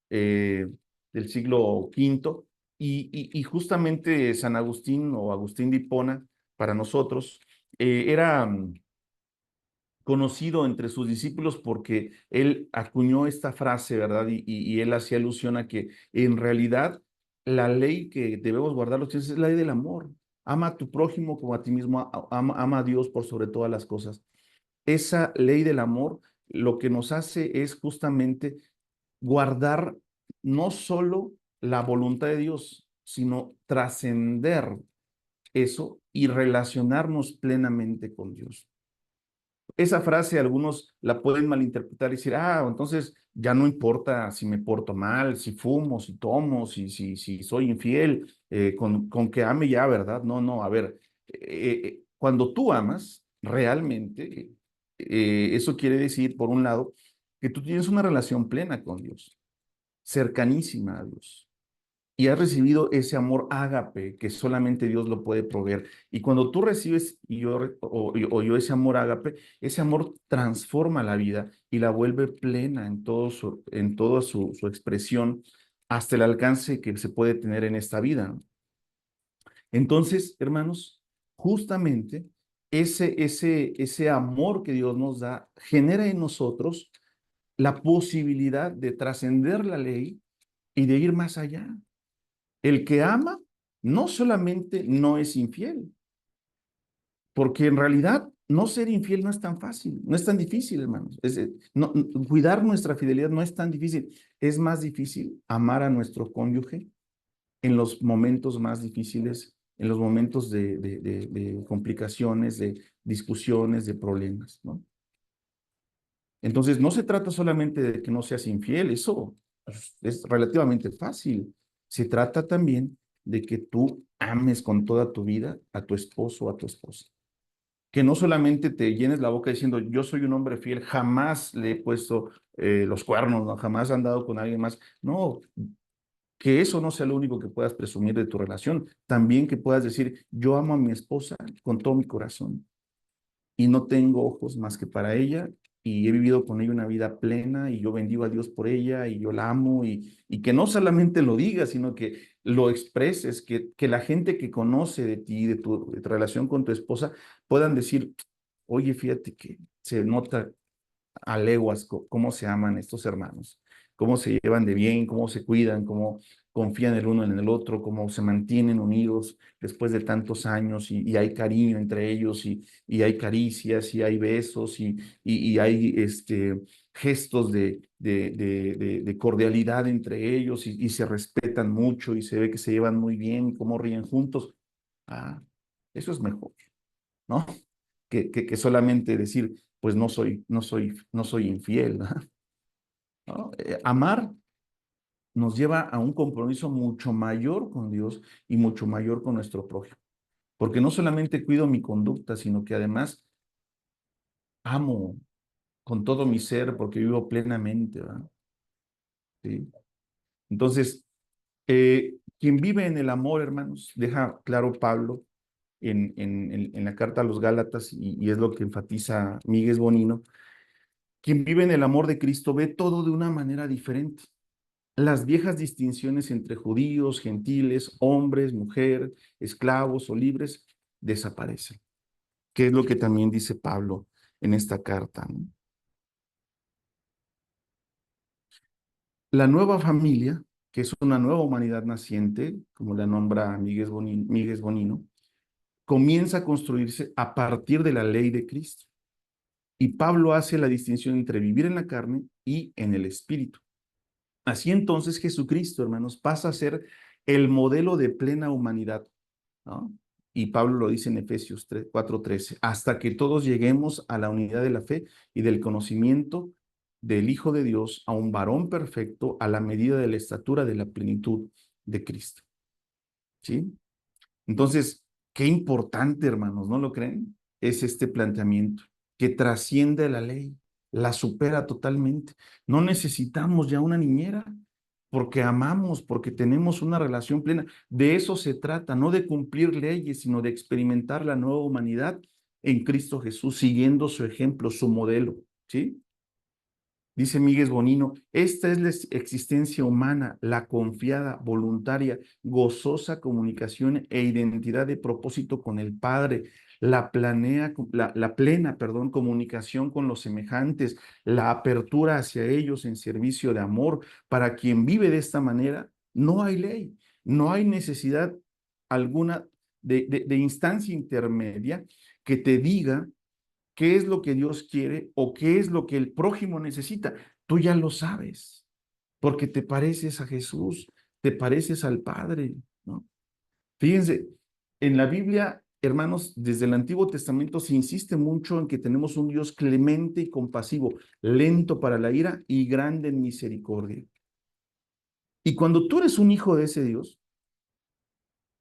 eh, del siglo V, y justamente San Agustín o Agustín de Hipona, para nosotros, era conocido entre sus discípulos porque él acuñó esta frase, ¿verdad? Y él hacía alusión a que en realidad la ley que debemos guardar los días es la ley del amor. Ama a tu prójimo como a ti mismo, ama a Dios por sobre todas las cosas. Esa ley del amor lo que nos hace es justamente guardar no solo la voluntad de Dios, sino trascender eso y relacionarnos plenamente con Dios. Esa frase algunos la pueden malinterpretar y decir, entonces ya no importa si me porto mal, si fumo, si tomo, si soy infiel, con que ame ya, ¿verdad? No, no, a ver, cuando tú amas, realmente, eso quiere decir, por un lado, que tú tienes una relación plena con Dios, cercanísima a Dios y has recibido ese amor ágape que solamente Dios lo puede proveer. Y cuando tú recibes o yo ese amor ágape, ese amor transforma la vida y la vuelve plena en toda su expresión hasta el alcance que se puede tener en esta vida, ¿no? Entonces, hermanos, justamente ese amor que Dios nos da genera en nosotros la posibilidad de trascender la ley y de ir más allá. El que ama no solamente no es infiel, porque en realidad no ser infiel no es tan fácil, no es tan difícil, hermanos. Cuidar nuestra fidelidad no es tan difícil. Es más difícil amar a nuestro cónyuge en los momentos más difíciles, en los momentos de complicaciones, de discusiones, de problemas, ¿no? Entonces, no se trata solamente de que no seas infiel, eso pues, es relativamente fácil. Se trata también de que tú ames con toda tu vida a tu esposo o a tu esposa. Que no solamente te llenes la boca diciendo, yo soy un hombre fiel, jamás le he puesto los cuernos, ¿no? Jamás he andado con alguien más. No, que eso no sea lo único que puedas presumir de tu relación. También que puedas decir, yo amo a mi esposa con todo mi corazón y no tengo ojos más que para ella y he vivido con ella una vida plena y yo bendigo a Dios por ella y yo la amo y que no solamente lo digas, sino que lo expreses, que la gente que conoce de ti, de tu relación con tu esposa, puedan decir, oye, fíjate que se nota a leguas cómo se aman estos hermanos, cómo se llevan de bien, cómo se cuidan, cómo confían el uno en el otro, cómo se mantienen unidos después de tantos años y hay cariño entre ellos y hay caricias y hay besos y hay gestos de cordialidad entre ellos y se respetan mucho y se ve que se llevan muy bien, cómo ríen juntos. Eso es mejor, ¿no? Que solamente decir, pues no soy infiel, ¿no? ¿No? Amar nos lleva a un compromiso mucho mayor con Dios y mucho mayor con nuestro prójimo. Porque no solamente cuido mi conducta, sino que además amo con todo mi ser porque vivo plenamente, ¿verdad? ¿Sí? Entonces, quien vive en el amor, hermanos, deja claro Pablo en la carta a los Gálatas, y es lo que enfatiza Míguez Bonino, quien vive en el amor de Cristo ve todo de una manera diferente. Las viejas distinciones entre judíos, gentiles, hombres, mujer, esclavos o libres desaparecen, que es lo que también dice Pablo en esta carta, ¿no? La nueva familia, que es una nueva humanidad naciente, como la nombra Míguez Bonino, comienza a construirse a partir de la ley de Cristo. Y Pablo hace la distinción entre vivir en la carne y en el espíritu. Así entonces Jesucristo, hermanos, pasa a ser el modelo de plena humanidad, ¿no? Y Pablo lo dice en Efesios 4:13, hasta que todos lleguemos a la unidad de la fe y del conocimiento del Hijo de Dios, a un varón perfecto, a la medida de la estatura de la plenitud de Cristo. ¿Sí? Entonces, qué importante, hermanos, ¿no lo creen? Es este planteamiento que trasciende la ley, la supera totalmente. No necesitamos ya una niñera porque amamos, porque tenemos una relación plena. De eso se trata, no de cumplir leyes, sino de experimentar la nueva humanidad en Cristo Jesús, siguiendo su ejemplo, su modelo, ¿sí? Dice Miguel Bonino, esta es la existencia humana, la confiada, voluntaria, gozosa comunicación e identidad de propósito con el Padre, la plena, perdón, comunicación con los semejantes, la apertura hacia ellos en servicio de amor. Para quien vive de esta manera, no hay ley, no hay necesidad alguna de instancia intermedia que te diga qué es lo que Dios quiere o qué es lo que el prójimo necesita. Tú ya lo sabes, porque te pareces a Jesús, te pareces al Padre, ¿no? Fíjense, en la Biblia, hermanos, desde el Antiguo Testamento se insiste mucho en que tenemos un Dios clemente y compasivo, lento para la ira y grande en misericordia. Y cuando tú eres un hijo de ese Dios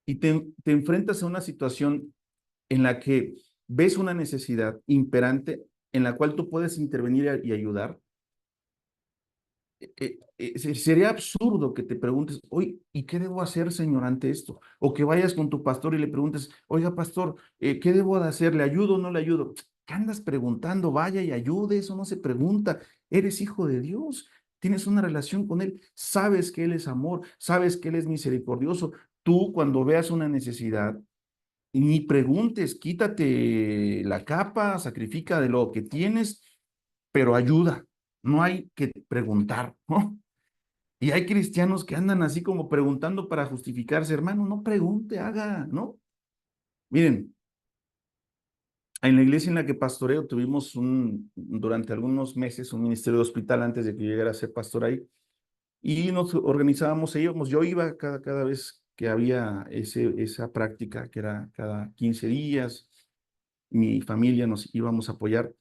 y te enfrentas a una situación en la que ves una necesidad imperante en la cual tú puedes intervenir y ayudar, sería absurdo que te preguntes, oye, ¿y qué debo hacer, Señor, ante esto? O que vayas con tu pastor y le preguntes, oiga, pastor, ¿qué debo de hacer? ¿Le ayudo o no le ayudo? ¿Qué andas preguntando? Vaya y ayude, eso no se pregunta. Eres hijo de Dios, tienes una relación con Él, sabes que Él es amor, sabes que Él es misericordioso. Tú, cuando veas una necesidad, ni preguntes, quítate la capa, sacrifica de lo que tienes, pero ayuda. No hay que preguntar, ¿no? Y hay cristianos que andan así como preguntando para justificarse, hermano, no pregunte, haga, ¿no? Miren, en la iglesia en la que pastoreo tuvimos durante algunos meses un ministerio de hospital antes de que yo llegara a ser pastor ahí, y nos organizábamos e íbamos, yo iba cada vez que había esa práctica, que era cada 15 días, mi familia nos íbamos a apoyar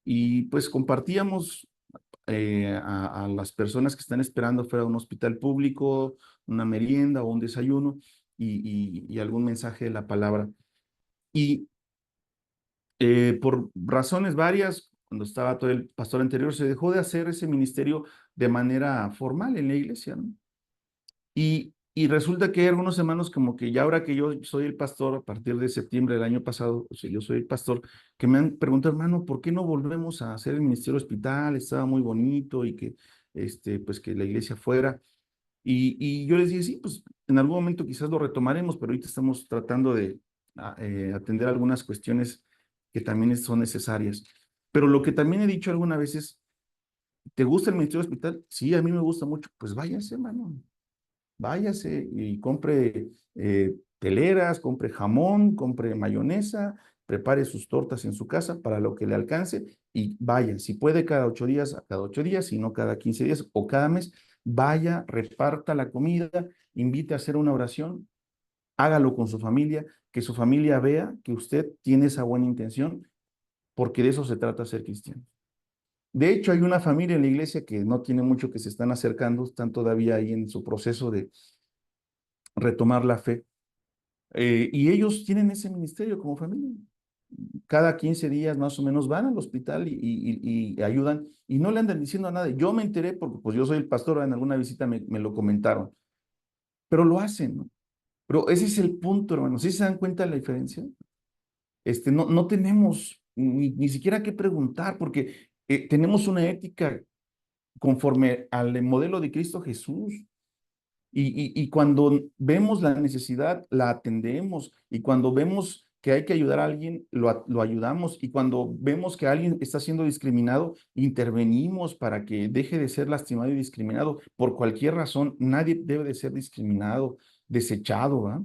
y pues compartíamos a las personas que están esperando fuera de un hospital público, una merienda o un desayuno y algún mensaje de la palabra. Y por razones varias, cuando estaba todo el pastor anterior, se dejó de hacer ese ministerio de manera formal en la iglesia, ¿no? Y resulta que hay algunos hermanos como que ya ahora que yo soy el pastor, a partir de septiembre del año pasado, o sea, yo soy el pastor, que me han preguntado, hermano, ¿por qué no volvemos a hacer el ministerio hospital? Estaba muy bonito y que, pues que la iglesia fuera. Y yo les dije, sí, pues en algún momento quizás lo retomaremos, pero ahorita estamos tratando de atender algunas cuestiones que también son necesarias. Pero lo que también he dicho alguna vez es, ¿te gusta el ministerio hospital? Sí, a mí me gusta mucho. Pues váyase, hermano, váyase y compre teleras, compre jamón, compre mayonesa, prepare sus tortas en su casa para lo que le alcance y vaya, si puede cada 8 días, a cada 8 días, si no cada 15 días o cada mes, vaya, reparta la comida, invite a hacer una oración, hágalo con su familia, que su familia vea que usted tiene esa buena intención, porque de eso se trata ser cristiano. De hecho, hay una familia en la iglesia que no tiene mucho que se están acercando, están todavía ahí en su proceso de retomar la fe. Y ellos tienen ese ministerio como familia. Cada 15 días más o menos van al hospital y ayudan y no le andan diciendo nada. Yo me enteré porque pues yo soy el pastor, en alguna visita me lo comentaron, pero lo hacen, ¿no? Pero ese es el punto, hermano. ¿Sí se dan cuenta de la diferencia? No tenemos ni siquiera que preguntar porque tenemos una ética conforme al modelo de Cristo Jesús. Y cuando vemos la necesidad, la atendemos. Y cuando vemos que hay que ayudar a alguien, lo ayudamos. Y cuando vemos que alguien está siendo discriminado, intervenimos para que deje de ser lastimado y discriminado. Por cualquier razón, nadie debe de ser discriminado, desechado, ¿va?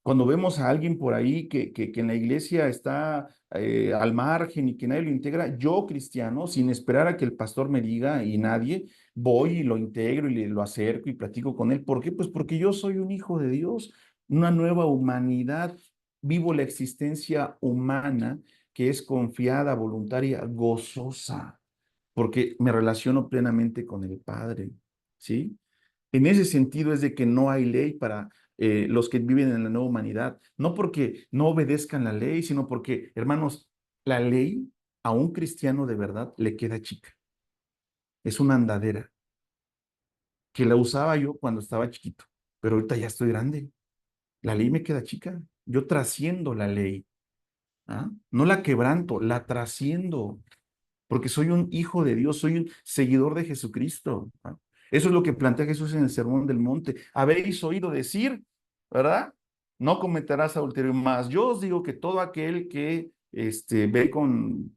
Cuando vemos a alguien por ahí que en la iglesia está al margen y que nadie lo integra, yo cristiano, sin esperar a que el pastor me diga y nadie, voy y lo integro y lo acerco y platico con él. ¿Por qué? Pues porque yo soy un hijo de Dios, una nueva humanidad. vivo la existencia humana que es confiada, voluntaria, gozosa, porque me relaciono plenamente con el Padre, ¿sí? En ese sentido es de que no hay ley para los que viven en la nueva humanidad, no porque no obedezcan la ley, sino porque, hermanos, la ley a un cristiano de verdad le queda chica. Es una andadera que la usaba yo cuando estaba chiquito, pero ahorita ya estoy grande. La ley me queda chica. Yo trasciendo la ley, ¿ah? No la quebranto, la trasciendo, porque soy un hijo de Dios, soy un seguidor de Jesucristo, ¿ah? Eso es lo que plantea Jesús en el Sermón del Monte. Habéis oído decir, ¿verdad? No cometerás adulterio más. Yo os digo que todo aquel que ve con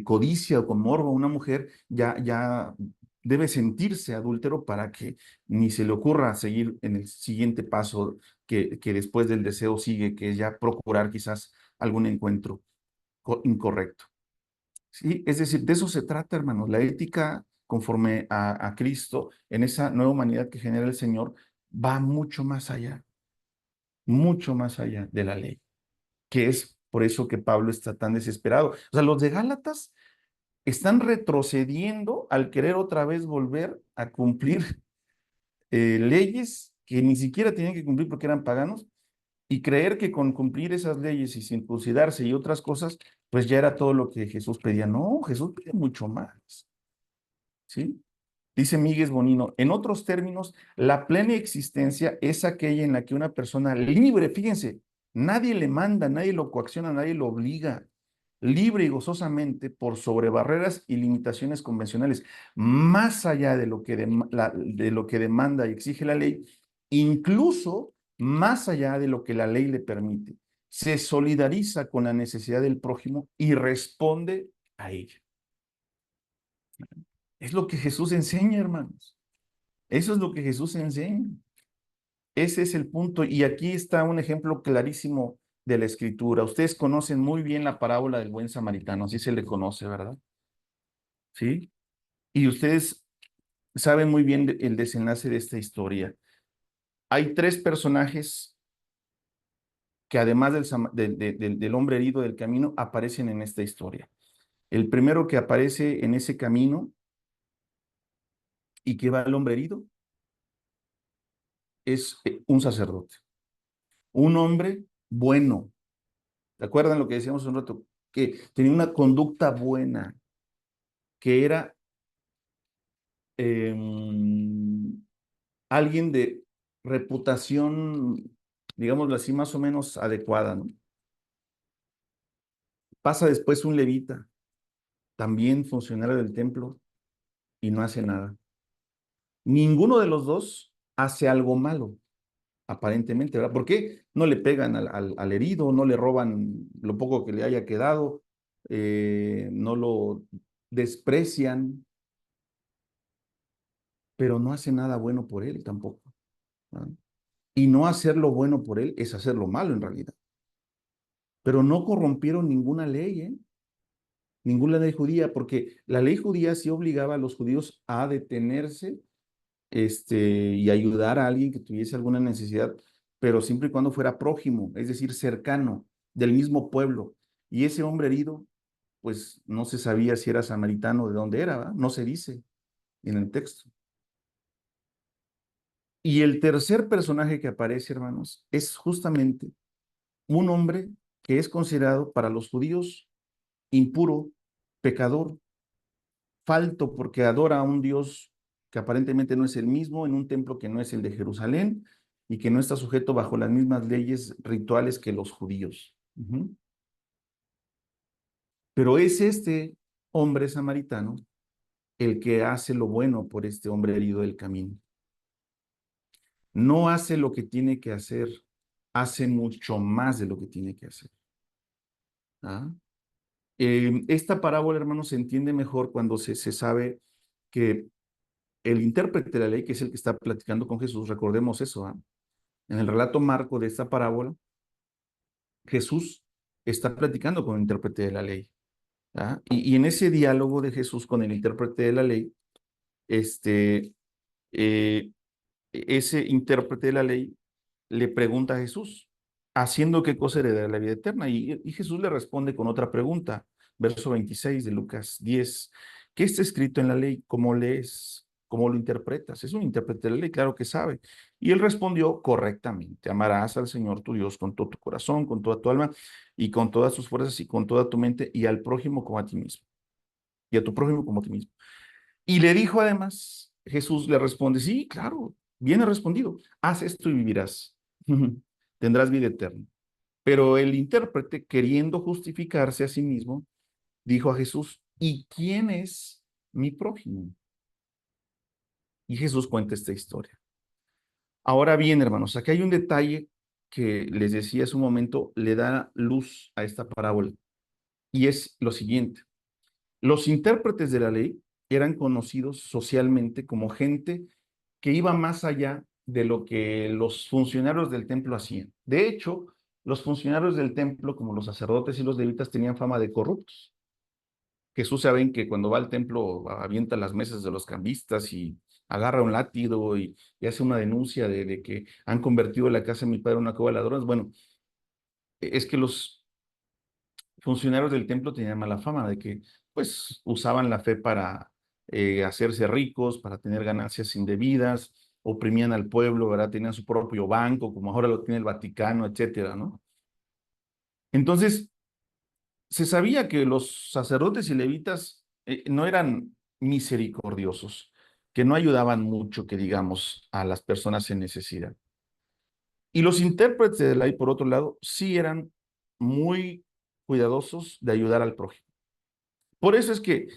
codicia o con morbo a una mujer, ya debe sentirse adúltero para que ni se le ocurra seguir en el siguiente paso que después del deseo sigue, que es ya procurar quizás algún encuentro incorrecto. ¿Sí? Es decir, de eso se trata, hermanos. La ética conforme a Cristo, en esa nueva humanidad que genera el Señor, va mucho más allá de la ley, que es por eso que Pablo está tan desesperado. O sea, los de Gálatas están retrocediendo al querer otra vez volver a cumplir leyes que ni siquiera tenían que cumplir porque eran paganos y creer que con cumplir esas leyes y circuncidarse y otras cosas, pues ya era todo lo que Jesús pedía. No, Jesús pide mucho más, ¿sí? Dice Miguel Bonino, en otros términos, la plena existencia es aquella en la que una persona libre, fíjense, nadie le manda, nadie lo coacciona, nadie lo obliga, libre y gozosamente por sobre barreras y limitaciones convencionales, más allá de lo que, de lo que demanda y exige la ley, incluso más allá de lo que la ley le permite, se solidariza con la necesidad del prójimo y responde a ella. Es lo que Jesús enseña, hermanos. Eso es lo que Jesús enseña. Ese es el punto. Y aquí está un ejemplo clarísimo de la escritura. Ustedes conocen muy bien la parábola del buen samaritano, así se le conoce, ¿verdad? ¿Sí? Y ustedes saben muy bien el desenlace de esta historia. Hay tres personajes que además del hombre herido del camino aparecen en esta historia. El primero que aparece en ese camino y que va al hombre herido es un sacerdote, un hombre bueno. ¿Te acuerdan lo que decíamos un rato? Que tenía una conducta buena, que era eh, alguien de reputación, digámoslo así, más o menos adecuada, ¿no? Pasa después un levita, también funcionario del templo, y no hace nada. Ninguno de los dos hace algo malo, aparentemente, ¿verdad? ¿Por qué no le pegan al herido, no le roban lo poco que le haya quedado, no lo desprecian, pero no hace nada bueno por él tampoco, ¿no? Y no hacer lo bueno por él es hacer lo malo en realidad. Pero no corrompieron ninguna ley, ¿eh? Ninguna ley judía, porque la ley judía sí obligaba a los judíos a detenerse, y ayudar a alguien que tuviese alguna necesidad, pero siempre y cuando fuera prójimo, es decir, cercano, del mismo pueblo. Y ese hombre herido, pues no se sabía si era samaritano, de dónde era, ¿verdad? No se dice en el texto. Y el tercer personaje que aparece, hermanos, es justamente un hombre que es considerado para los judíos impuro, pecador, falto porque adora a un Dios que aparentemente no es el mismo, en un templo que no es el de Jerusalén y que no está sujeto bajo las mismas leyes rituales que los judíos. Pero es este hombre samaritano el que hace lo bueno por este hombre herido del camino. No hace lo que tiene que hacer, hace mucho más de lo que tiene que hacer. ¿Ah? Esta parábola, hermanos, se entiende mejor cuando se sabe que el intérprete de la ley, que es el que está platicando con Jesús, recordemos eso, ¿ah? En el relato marco de esta parábola, Jesús está platicando con el intérprete de la ley, ¿ah? Y en ese diálogo de Jesús con el intérprete de la ley, este, ese intérprete de la ley le pregunta a Jesús, ¿haciendo qué cosa heredará la vida eterna? Y Jesús le responde con otra pregunta, verso 26 de Lucas 10. ¿Qué está escrito en la ley? ¿Cómo lees? ¿Cómo lo interpretas? Es un intérprete de la ley, claro que sabe. Y él respondió correctamente, amarás al Señor tu Dios con todo tu corazón, con toda tu alma y con todas tus fuerzas y con toda tu mente y al prójimo como a ti mismo. Y a tu prójimo como a ti mismo. Y le dijo además, Jesús le responde, sí, claro, bien respondido, haz esto y vivirás, tendrás vida eterna. Pero el intérprete, queriendo justificarse a sí mismo, dijo a Jesús, ¿y quién es mi prójimo? Y Jesús cuenta esta historia. Ahora bien, hermanos, aquí hay un detalle que les decía hace un momento, le da luz a esta parábola, y es lo siguiente. Los intérpretes de la ley eran conocidos socialmente como gente que iba más allá de lo que los funcionarios del templo hacían. De hecho, los funcionarios del templo, como los sacerdotes y los levitas, tenían fama de corruptos. Jesús saben que cuando va al templo avienta las mesas de los cambistas y agarra un látigo y hace una denuncia de que han convertido la casa de mi padre en una cueva de ladrones. Bueno, es que los funcionarios del templo tenían mala fama de que pues usaban la fe para hacerse ricos, para tener ganancias indebidas, oprimían al pueblo, ¿verdad? Tenían su propio banco, como ahora lo tiene el Vaticano, etcétera, ¿no? Entonces, se sabía que los sacerdotes y levitas no eran misericordiosos, que no ayudaban mucho, que digamos, a las personas en necesidad. Y los intérpretes de la ley, por otro lado, sí eran muy cuidadosos de ayudar al prójimo. Por eso es que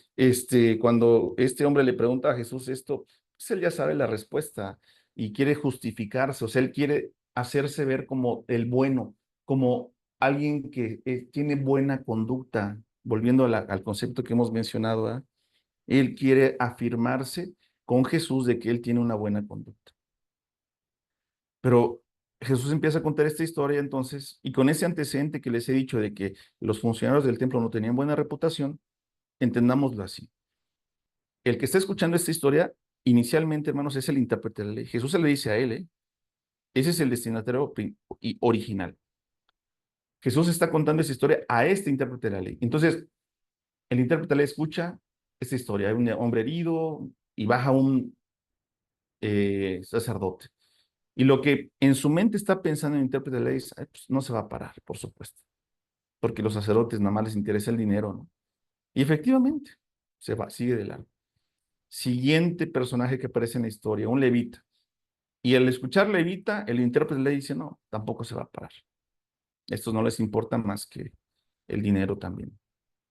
cuando este hombre le pregunta a Jesús esto, pues él ya sabe la respuesta y quiere justificarse, o sea, él quiere hacerse ver como el bueno, como alguien que tiene buena conducta, volviendo al concepto que hemos mencionado, ¿eh? Él quiere afirmarse con Jesús de que él tiene una buena conducta. Pero Jesús empieza a contar esta historia entonces, y con ese antecedente que les he dicho de que los funcionarios del templo no tenían buena reputación, entendámoslo así. El que está escuchando esta historia, inicialmente, hermanos, es el intérprete de la ley. Jesús se le dice a él, ese es el destinatario y original. Jesús está contando esa historia a este intérprete de la ley. Entonces, el intérprete de la ley escucha esta historia. Hay un hombre herido y baja un sacerdote. Y lo que en su mente está pensando el intérprete de la ley es, "Ay, pues, no se va a parar, por supuesto, porque los sacerdotes nada más les interesa el dinero, ¿no?" Y efectivamente, se va, sigue de largo. Siguiente personaje que aparece en la historia, un levita. Y al escuchar levita, el intérprete le dice, no, tampoco se va a parar. Estos no les importa más que el dinero también.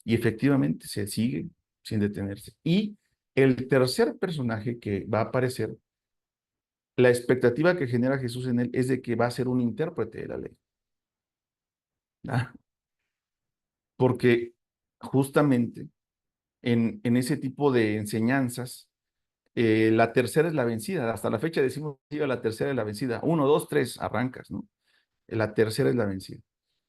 Y efectivamente se sigue sin detenerse. Y el tercer personaje que va a aparecer, la expectativa que genera Jesús en él es de que va a ser un intérprete de la ley. ¿Ah? Porque justamente en ese tipo de enseñanzas, la tercera es la vencida. Hasta la fecha decimos, la tercera es la vencida. Uno, dos, tres, arrancas, ¿no? La tercera es la vencida.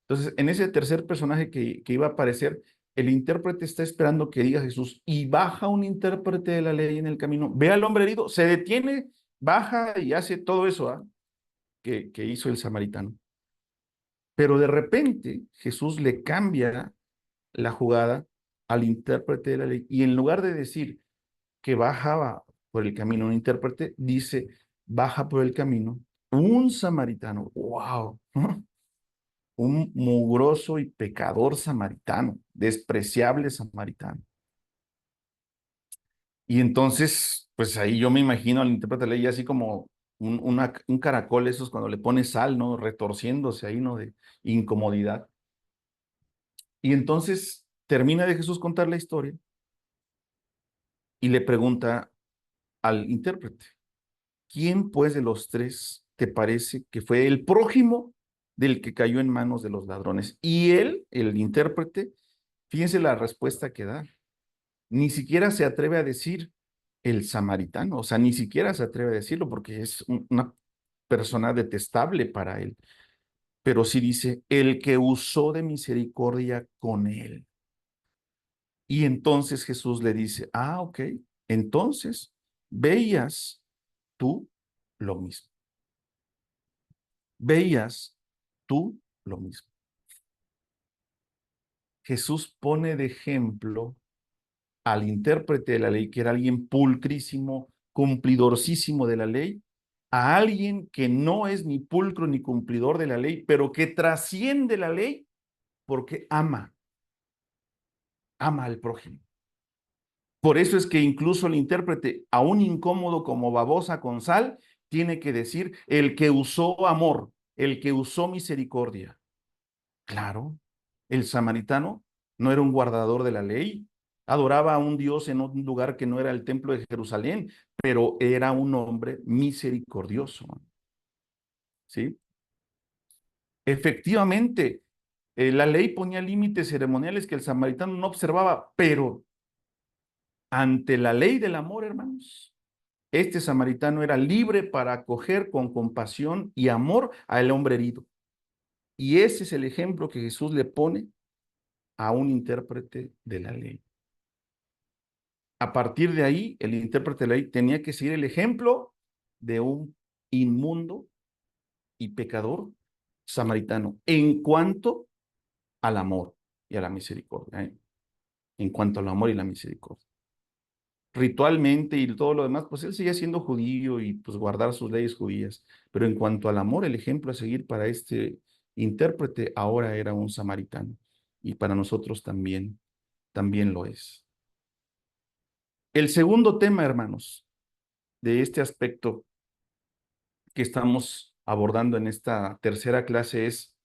Entonces, en ese tercer personaje que iba a aparecer, el intérprete está esperando que diga Jesús y baja un intérprete de la ley en el camino, ve al hombre herido, se detiene, baja y hace todo eso que hizo el samaritano. Pero de repente Jesús le cambia la jugada al intérprete de la ley y en lugar de decir que bajaba por el camino un intérprete, dice, baja por el camino un samaritano. ¡Wow! Un mugroso y pecador samaritano, despreciable samaritano. Y entonces, pues ahí yo me imagino al intérprete de la ley así como un caracol, esos cuando le pones sal, ¿no? Retorciéndose ahí, ¿no? De incomodidad. Y entonces termina de Jesús contar la historia y le pregunta al intérprete, ¿quién pues de los tres te parece que fue el prójimo del que cayó en manos de los ladrones? Y él, el intérprete, fíjense la respuesta que da. Ni siquiera se atreve a decir el samaritano, o sea, ni siquiera se atreve a decirlo porque es una persona detestable para él. Pero sí dice, el que usó de misericordia con él. Y entonces Jesús le dice, ok, entonces veías tú lo mismo. veías tú lo mismo. Jesús pone de ejemplo al intérprete de la ley, que era alguien pulcrísimo, cumplidorcísimo de la ley, a alguien que no es ni pulcro ni cumplidor de la ley, pero que trasciende la ley porque ama al prójimo. Por eso es que incluso el intérprete, aún incómodo como babosa con sal, tiene que decir el que usó amor, el que usó misericordia. Claro, el samaritano no era un guardador de la ley, adoraba a un Dios en un lugar que no era el templo de Jerusalén, pero era un hombre misericordioso. ¿Sí? Efectivamente, la ley ponía límites ceremoniales que el samaritano no observaba, pero ante la ley del amor, hermanos, este samaritano era libre para acoger con compasión y amor al hombre herido. Y ese es el ejemplo que Jesús le pone a un intérprete de la ley. A partir de ahí, el intérprete de la ley tenía que seguir el ejemplo de un inmundo y pecador samaritano en cuanto al amor y a la misericordia. En cuanto al amor y la misericordia. Ritualmente y todo lo demás, pues él seguía siendo judío y pues guardar sus leyes judías. Pero en cuanto al amor, el ejemplo a seguir para este intérprete ahora era un samaritano. Y para nosotros también lo es. El segundo tema, hermanos, de este aspecto que estamos abordando en esta tercera clase es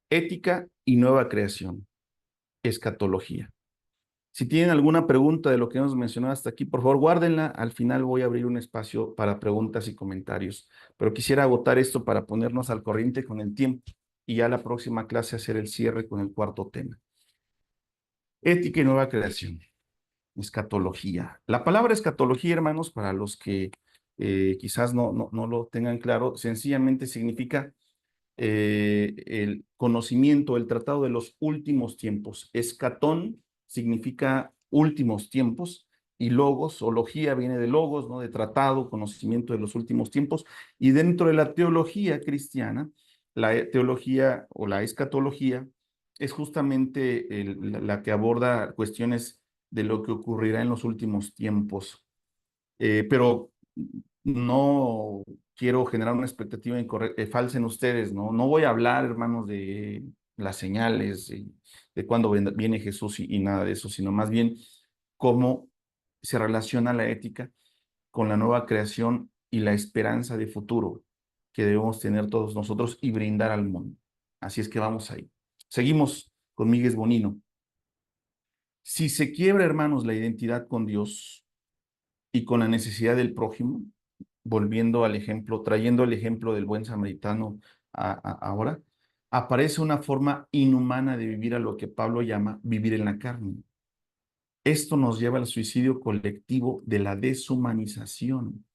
ética y nueva creación, escatología. Si tienen alguna pregunta de lo que hemos mencionado hasta aquí, por favor, guárdenla. Al final voy a abrir un espacio para preguntas y comentarios. Pero quisiera agotar esto para ponernos al corriente con el tiempo y ya la próxima clase hacer el cierre con el cuarto tema. Ética y nueva creación, escatología. La palabra escatología, hermanos, para los que quizás no lo tengan claro, sencillamente significa el conocimiento, el tratado de los últimos tiempos. Escatón significa últimos tiempos y logos, o logía viene de logos, ¿no? De tratado, conocimiento de los últimos tiempos. Y dentro de la teología cristiana, la teología o la escatología es justamente la que aborda cuestiones de lo que ocurrirá en los últimos tiempos. Pero no quiero generar una expectativa falsa en ustedes, ¿no? No voy a hablar, hermanos, de las señales, de cuándo viene Jesús y nada de eso, sino más bien cómo se relaciona la ética con la nueva creación y la esperanza de futuro que debemos tener todos nosotros y brindar al mundo. Así es que vamos ahí. Seguimos con Miguel Bonino. Si se quiebra, hermanos, la identidad con Dios y con la necesidad del prójimo, volviendo al ejemplo, trayendo el ejemplo del buen samaritano ahora, aparece una forma inhumana de vivir a lo que Pablo llama vivir en la carne. Esto nos lleva al suicidio colectivo de la deshumanización.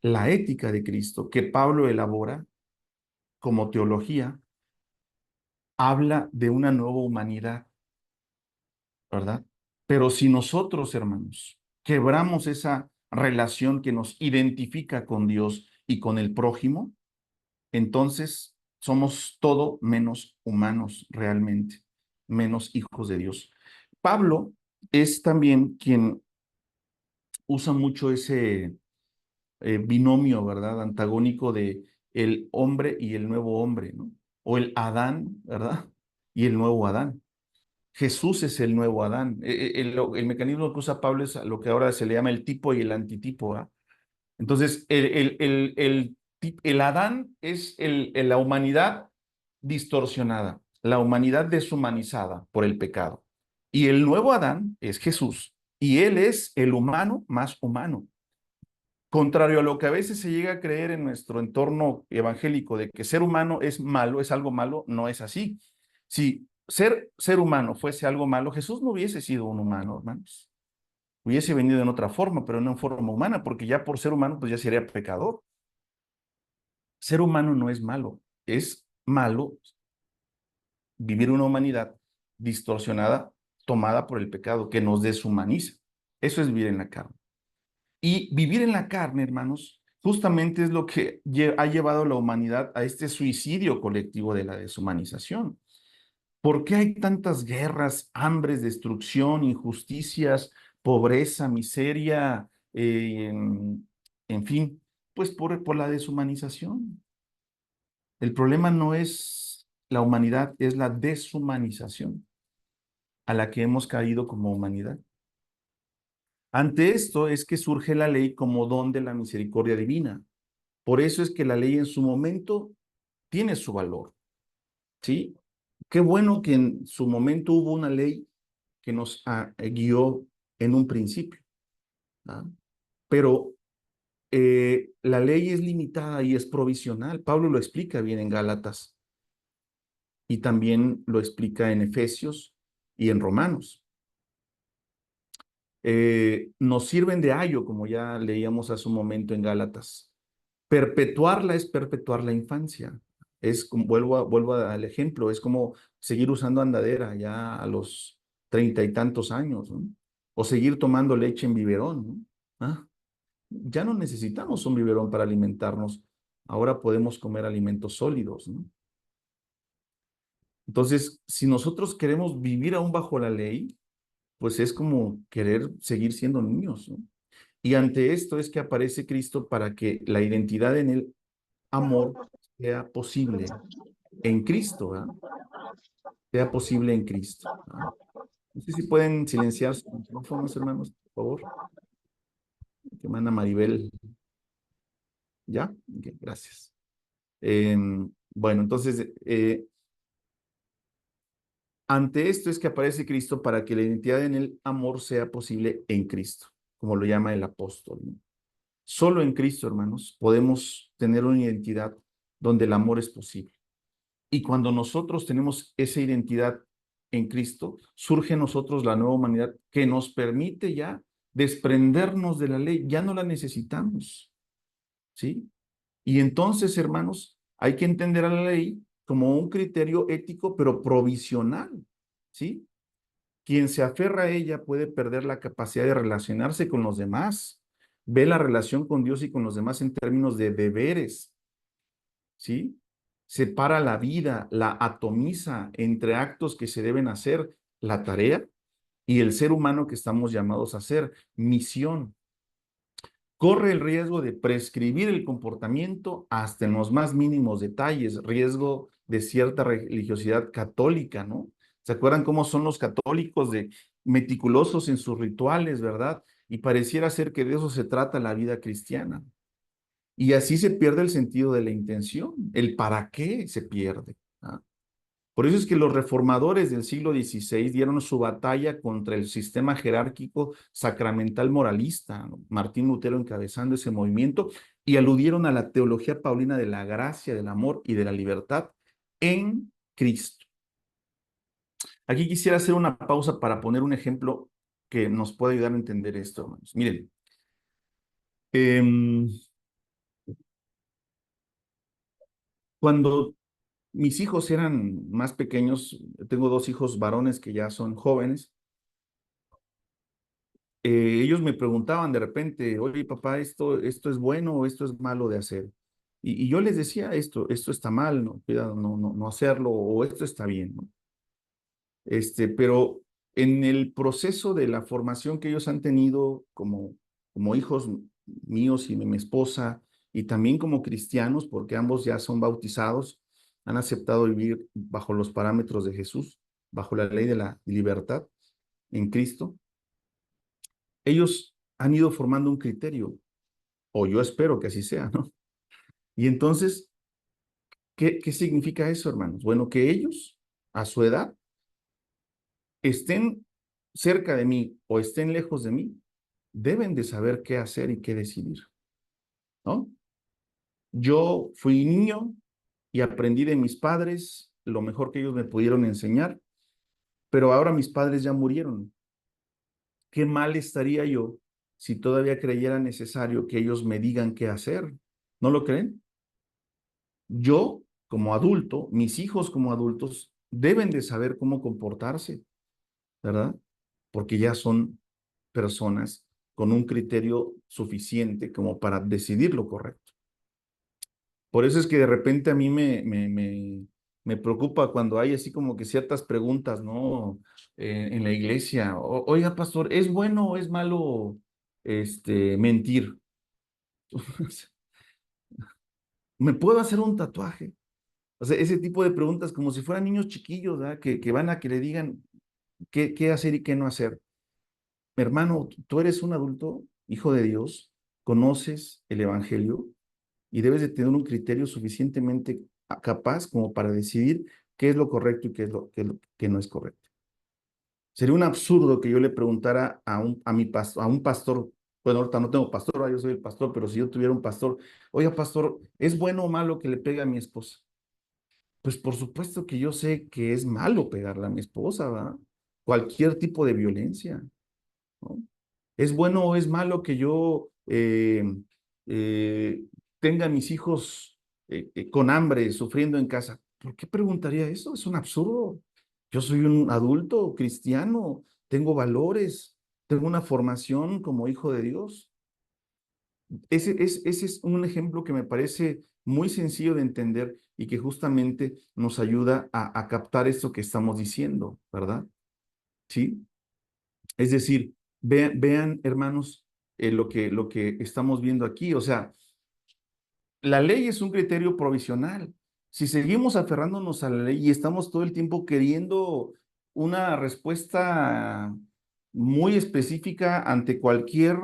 La ética de Cristo que Pablo elabora como teología habla de una nueva humanidad, ¿verdad? Pero si nosotros, hermanos, quebramos esa relación que nos identifica con Dios y con el prójimo, entonces somos todo menos humanos realmente, menos hijos de Dios. Pablo es también quien usa mucho ese binomio, ¿verdad? Antagónico de el hombre y el nuevo hombre, ¿no? O el Adán, ¿verdad? Y el nuevo Adán. Jesús es el nuevo Adán. El mecanismo que usa Pablo es lo que ahora se le llama el tipo y el antitipo, ¿verdad? Entonces, el Adán es la humanidad distorsionada, la humanidad deshumanizada por el pecado. Y el nuevo Adán es Jesús, y él es el humano más humano. Contrario a lo que a veces se llega a creer en nuestro entorno evangélico de que ser humano es malo, es algo malo, no es así. Si ser humano fuese algo malo, Jesús no hubiese sido un humano, hermanos. Hubiese venido en otra forma, pero no en forma humana, porque ya por ser humano, pues ya sería pecador. Ser humano no es malo, es malo vivir una humanidad distorsionada, tomada por el pecado, que nos deshumaniza. Eso es vivir en la carne. Y vivir en la carne, hermanos, justamente es lo que ha llevado a la humanidad a este suicidio colectivo de la deshumanización. ¿Por qué hay tantas guerras, hambres, destrucción, injusticias, pobreza, miseria, en fin? Pues por la deshumanización. El problema no es la humanidad, es la deshumanización a la que hemos caído como humanidad. Ante esto es que surge la ley como don de la misericordia divina. Por eso es que la ley en su momento tiene su valor, ¿sí? Qué bueno que en su momento hubo una ley que nos guió en un principio, ¿no? Pero la ley es limitada y es provisional. Pablo lo explica bien en Gálatas y también lo explica en Efesios y en Romanos. Nos sirven de ayo, como ya leíamos hace un momento en Gálatas. Perpetuarla es perpetuar la infancia. Es como, vuelvo al ejemplo, es como seguir usando andadera ya a los 30 y tantos años, ¿no? O seguir tomando leche en biberón, ¿no? ¿Ah? Ya no necesitamos un biberón para alimentarnos. Ahora podemos comer alimentos sólidos, ¿no? Entonces, si nosotros queremos vivir aún bajo la ley, pues es como querer seguir siendo niños, ¿no? Y ante esto es que aparece Cristo para que la identidad en el amor sea posible en Cristo, ¿verdad? Sea posible en Cristo, ¿verdad? No sé si pueden silenciar sus micrófonos, hermanos, por favor. Que manda Maribel. ¿Ya? Ok, gracias. Bueno, entonces, ante esto es que aparece Cristo para que la identidad en el amor sea posible en Cristo, como lo llama el apóstol, ¿no? Solo en Cristo, hermanos, podemos tener una identidad donde el amor es posible. Y cuando nosotros tenemos esa identidad en Cristo, surge en nosotros la nueva humanidad que nos permite ya desprendernos de la ley, ya no la necesitamos, ¿sí? Y entonces, hermanos, hay que entender a la ley como un criterio ético, pero provisional, ¿sí? Quien se aferra a ella puede perder la capacidad de relacionarse con los demás, ve la relación con Dios y con los demás en términos de deberes, ¿sí? Separa la vida, la atomiza entre actos que se deben hacer, la tarea, y el ser humano que estamos llamados a hacer, misión. Corre el riesgo de prescribir el comportamiento hasta en los más mínimos detalles, riesgo de cierta religiosidad católica, ¿no? ¿Se acuerdan cómo son los católicos de meticulosos en sus rituales, verdad? Y pareciera ser que de eso se trata la vida cristiana. Y así se pierde el sentido de la intención, el para qué se pierde, ¿ah? Por eso es que los reformadores del siglo XVI dieron su batalla contra el sistema jerárquico sacramental moralista, ¿no? Martín Lutero encabezando ese movimiento, y aludieron a la teología paulina de la gracia, del amor y de la libertad en Cristo. Aquí quisiera hacer una pausa para poner un ejemplo que nos puede ayudar a entender esto, hermanos. Miren, cuando mis hijos eran más pequeños, tengo dos hijos varones que ya son jóvenes. Ellos me preguntaban de repente, oye, papá, esto es bueno o esto es malo de hacer. Y yo les decía, esto está mal, no, cuidado, no hacerlo, o esto está bien, ¿no? Pero en el proceso de la formación que ellos han tenido como hijos míos y de mi esposa, y también como cristianos, porque ambos ya son bautizados, han aceptado vivir bajo los parámetros de Jesús, bajo la ley de la libertad en Cristo. Ellos han ido formando un criterio, o yo espero que así sea, ¿no? Y entonces, ¿qué significa eso, hermanos? Bueno, que ellos, a su edad, estén cerca de mí o estén lejos de mí, deben de saber qué hacer y qué decidir, ¿no? Yo fui niño y aprendí de mis padres lo mejor que ellos me pudieron enseñar, pero ahora mis padres ya murieron. ¿Qué mal estaría yo si todavía creyera necesario que ellos me digan qué hacer? ¿No lo creen? Yo, como adulto, mis hijos como adultos, deben de saber cómo comportarse, ¿verdad? Porque ya son personas con un criterio suficiente como para decidir lo correcto. Por eso es que de repente a mí me preocupa cuando hay así como que ciertas preguntas, ¿no? En la iglesia. Oiga, pastor, ¿es bueno o es malo mentir? ¿Me puedo hacer un tatuaje? O sea, ese tipo de preguntas como si fueran niños chiquillos, ¿verdad? Que van a que le digan qué hacer y qué no hacer. Hermano, tú eres un adulto, hijo de Dios, conoces el Evangelio y debes de tener un criterio suficientemente capaz como para decidir qué es lo correcto y qué no es correcto. Sería un absurdo que yo le preguntara a un pastor, bueno, ahorita no tengo pastor, yo soy el pastor, pero si yo tuviera un pastor, oiga, pastor, ¿es bueno o malo que le pegue a mi esposa? Pues por supuesto que yo sé que es malo pegarle a mi esposa, ¿verdad? Cualquier tipo de violencia, ¿no? ¿Es bueno o es malo que yo eh, tenga a mis hijos con hambre, sufriendo en casa? ¿Por qué preguntaría eso? Es un absurdo. Yo soy un adulto cristiano, tengo valores, tengo una formación como hijo de Dios. Ese es un ejemplo que me parece muy sencillo de entender y que justamente nos ayuda a captar esto que estamos diciendo, ¿verdad? ¿Sí? Es decir, vean, hermanos, lo que estamos viendo aquí. O sea, la ley es un criterio provisional. Si seguimos aferrándonos a la ley y estamos todo el tiempo queriendo una respuesta muy específica ante cualquier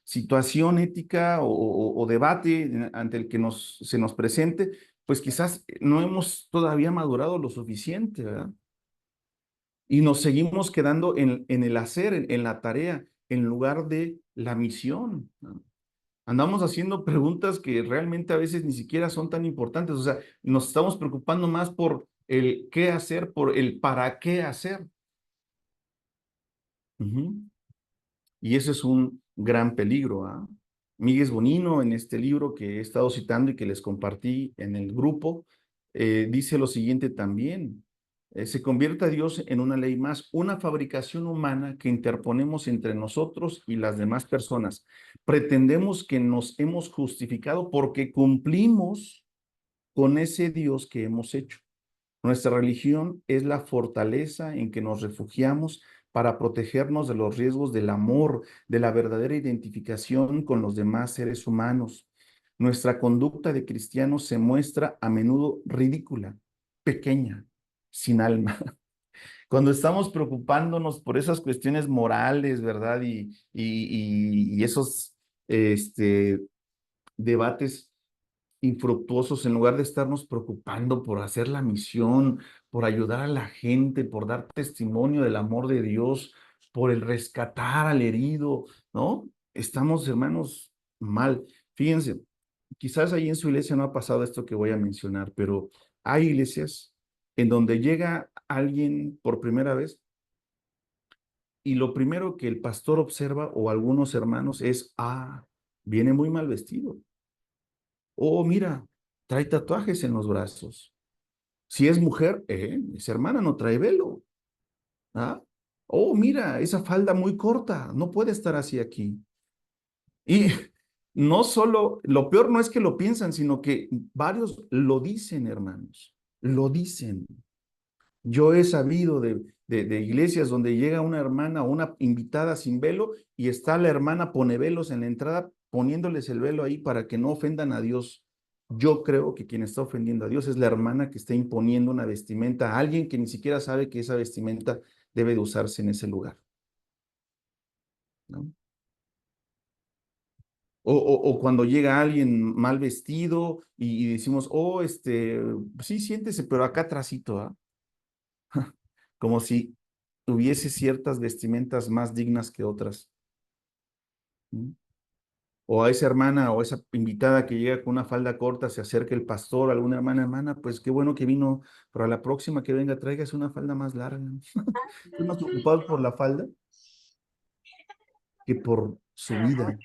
situación ética o debate ante el que se nos presente, pues quizás no hemos todavía madurado lo suficiente, ¿verdad? Y nos seguimos quedando en el hacer, en la tarea, en lugar de la misión, ¿no? Andamos haciendo preguntas que realmente a veces ni siquiera son tan importantes. O sea, nos estamos preocupando más por el qué hacer, por el para qué hacer. Ujú. Y eso es un gran peligro, ¿ah? Miguel Bonino, en este libro que he estado citando y que les compartí en el grupo, dice lo siguiente también. Se convierte a Dios en una ley más, una fabricación humana que interponemos entre nosotros y las demás personas. Pretendemos que nos hemos justificado porque cumplimos con ese Dios que hemos hecho. Nuestra religión es la fortaleza en que nos refugiamos para protegernos de los riesgos del amor, de la verdadera identificación con los demás seres humanos. Nuestra conducta de cristianos se muestra a menudo ridícula, pequeña, sin alma. Cuando estamos preocupándonos por esas cuestiones morales, ¿verdad? Y esos debates infructuosos, en lugar de estarnos preocupando por hacer la misión, por ayudar a la gente, por dar testimonio del amor de Dios, por el rescatar al herido, ¿no? Estamos, hermanos, mal. Fíjense, quizás ahí en su iglesia no ha pasado esto que voy a mencionar, pero hay iglesias en donde llega alguien por primera vez y lo primero que el pastor observa o algunos hermanos es, viene muy mal vestido. Oh, mira, trae tatuajes en los brazos. Si es mujer, esa hermana no trae velo. ¿Ah? Oh, mira, esa falda muy corta, no puede estar así aquí. Y no solo, lo peor no es que lo piensan, sino que varios lo dicen, hermanos, lo dicen. Yo he sabido de iglesias donde llega una hermana o una invitada sin velo y está la hermana pone velos en la entrada poniéndoles el velo ahí para que no ofendan a Dios. Yo creo que quien está ofendiendo a Dios es la hermana que está imponiendo una vestimenta a alguien que ni siquiera sabe que esa vestimenta debe de usarse en ese lugar, ¿no? O cuando llega alguien mal vestido y decimos, oh, sí, siéntese, pero acá atrásito, ¿ah? Como si tuviese ciertas vestimentas más dignas que otras. ¿Mm? O a esa hermana o esa invitada que llega con una falda corta, se acerca el pastor, alguna hermana, pues qué bueno que vino, pero a la próxima que venga, tráigase una falda más larga. Estoy más preocupado por la falda que por su vida.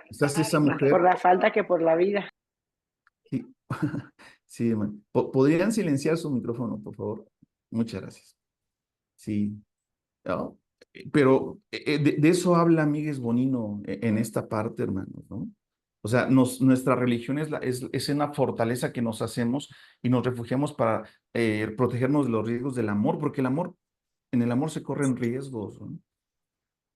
Quizás esa Más por mujer, la falta que por la vida. sí, sí, hermano. ¿Podrían silenciar su micrófono, por favor? Muchas gracias. Sí. ¿No? Pero de eso habla Miguel Bonino en esta parte, hermanos, ¿no? O sea, nuestra religión es una fortaleza que nos hacemos y nos refugiamos para protegernos de los riesgos del amor, porque en el amor se corren riesgos, ¿no?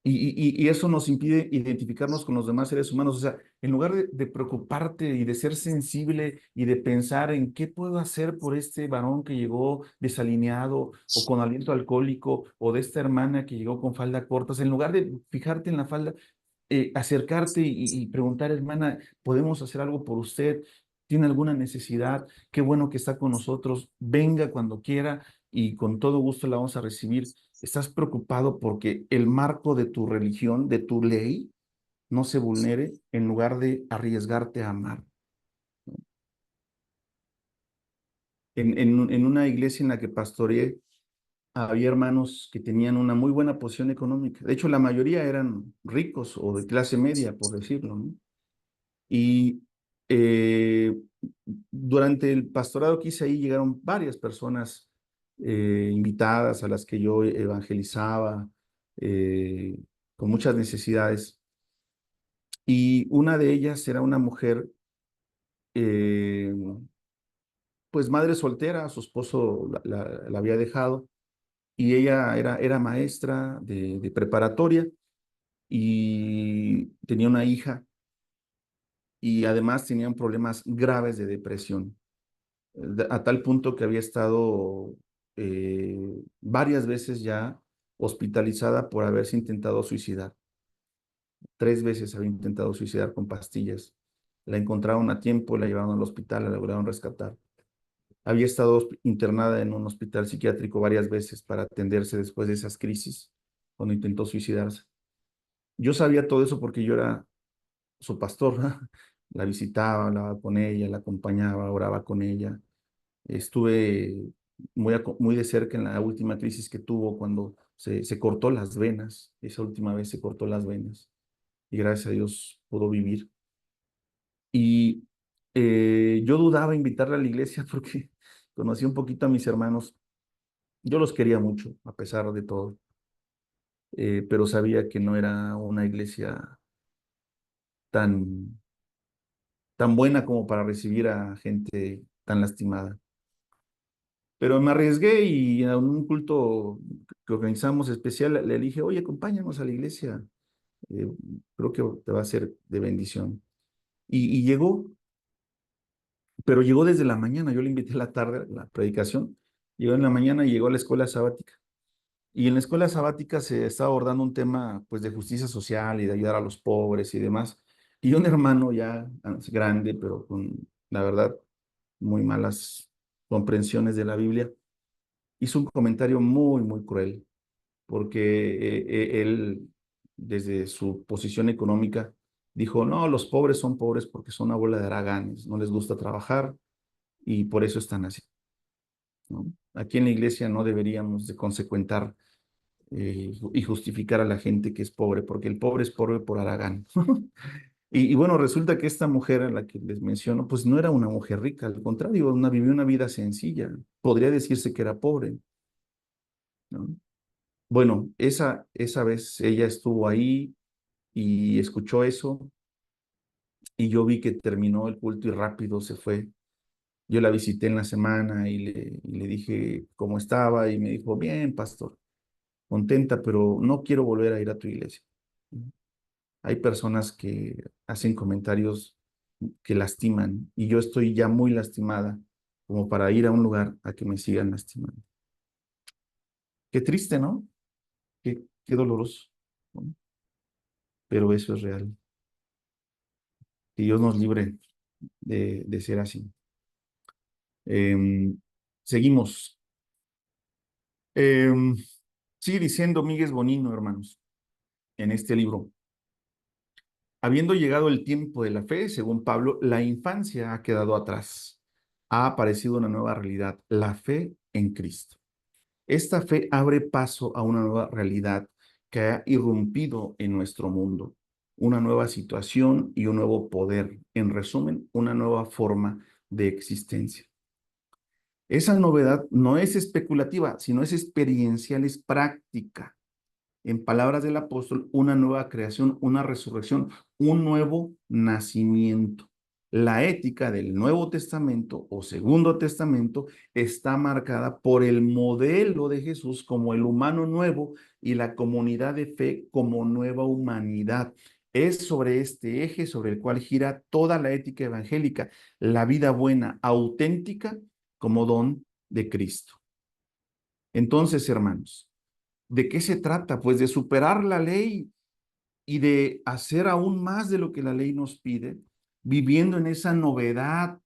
Y eso nos impide identificarnos con los demás seres humanos. O sea, en lugar de preocuparte y de ser sensible y de pensar en qué puedo hacer por este varón que llegó desalineado o con aliento alcohólico o de esta hermana que llegó con falda corta, o sea, en lugar de fijarte en la falda, acercarte y preguntar, hermana, ¿podemos hacer algo por usted? ¿Tiene alguna necesidad? Qué bueno que está con nosotros. Venga cuando quiera y con todo gusto la vamos a recibir. ¿Estás preocupado porque el marco de tu religión, de tu ley, no se vulnere en lugar de arriesgarte a amar? En una iglesia en la que pastoreé, había hermanos que tenían una muy buena posición económica. De hecho, la mayoría eran ricos o de clase media, por decirlo, ¿no? Y eh, durante el pastorado que hice ahí llegaron varias personas invitadas a las que yo evangelizaba eh, con muchas necesidades. Y una de ellas era una mujer, eh, pues madre soltera, su esposo la había dejado y ella era maestra de preparatoria y tenía una hija y además tenían problemas graves de depresión. A tal punto que había estado varias veces ya hospitalizada por haberse intentado suicidar. 3 veces había intentado suicidar con pastillas. La encontraron a tiempo, la llevaron al hospital, la lograron rescatar. Había estado internada en un hospital psiquiátrico varias veces para atenderse después de esas crisis, cuando intentó suicidarse. Yo sabía todo eso porque yo era su pastor, ¿no? La visitaba, hablaba con ella, la acompañaba, oraba con ella. Estuve muy de cerca en la última crisis que tuvo cuando se cortó las venas. Esa última vez se cortó las venas y gracias a Dios pudo vivir. Y yo dudaba invitarla a la iglesia porque conocí un poquito a mis hermanos. Yo los quería mucho, a pesar de todo, pero sabía que no era una iglesia tan, tan buena como para recibir a gente tan lastimada. Pero me arriesgué y en un culto que organizamos especial le dije, oye, acompáñanos a la iglesia, eh, creo que te va a ser de bendición. Y llegó, pero llegó desde la mañana, yo le invité a la tarde a la predicación, llegó en la mañana y llegó a la escuela sabática. Y en la escuela sabática se estaba abordando un tema pues de justicia social y de ayudar a los pobres y demás. Y un hermano ya grande, pero con, la verdad, muy malas comprensiones de la Biblia, hizo un comentario muy, muy cruel, porque él, desde su posición económica, dijo, no, los pobres son pobres porque son una bola de haraganes, no les gusta trabajar y por eso están así, ¿no? Aquí en la iglesia no deberíamos de consecuentar y justificar a la gente que es pobre, porque el pobre es pobre por haragán. Y bueno, resulta que esta mujer a la que les menciono, pues no era una mujer rica, al contrario, vivió una vida sencilla. Podría decirse que era pobre, ¿no? Bueno, esa vez ella estuvo ahí y escuchó eso y yo vi que terminó el culto y rápido se fue. Yo la visité en la semana y le dije cómo estaba y me dijo, bien, pastor, contenta, pero no quiero volver a ir a tu iglesia. Hay personas que hacen comentarios que lastiman y yo estoy ya muy lastimada como para ir a un lugar a que me sigan lastimando. Qué triste, ¿no? Qué doloroso, ¿no? Pero eso es real. Que Dios nos libre de ser así. Em, seguimos. Em, sigue diciendo Miguel Bonino, hermanos, en este libro. Habiendo llegado el tiempo de la fe, según Pablo, la infancia ha quedado atrás. Ha aparecido una nueva realidad, la fe en Cristo. Esta fe abre paso a una nueva realidad que ha irrumpido en nuestro mundo, una nueva situación y un nuevo poder. En resumen, una nueva forma de existencia. Esa novedad no es especulativa, sino es experiencial, es práctica. en palabras del apóstol, una nueva creación, una resurrección, un nuevo nacimiento. La ética del Nuevo Testamento o Segundo Testamento está marcada por el modelo de Jesús como el humano nuevo y la comunidad de fe como nueva humanidad. Es sobre este eje sobre el cual gira toda la ética evangélica, la vida buena, auténtica, como don de Cristo. Entonces, hermanos, ¿de qué se trata? Pues de superar la ley y de hacer aún más de lo que la ley nos pide, viviendo en esa novedad,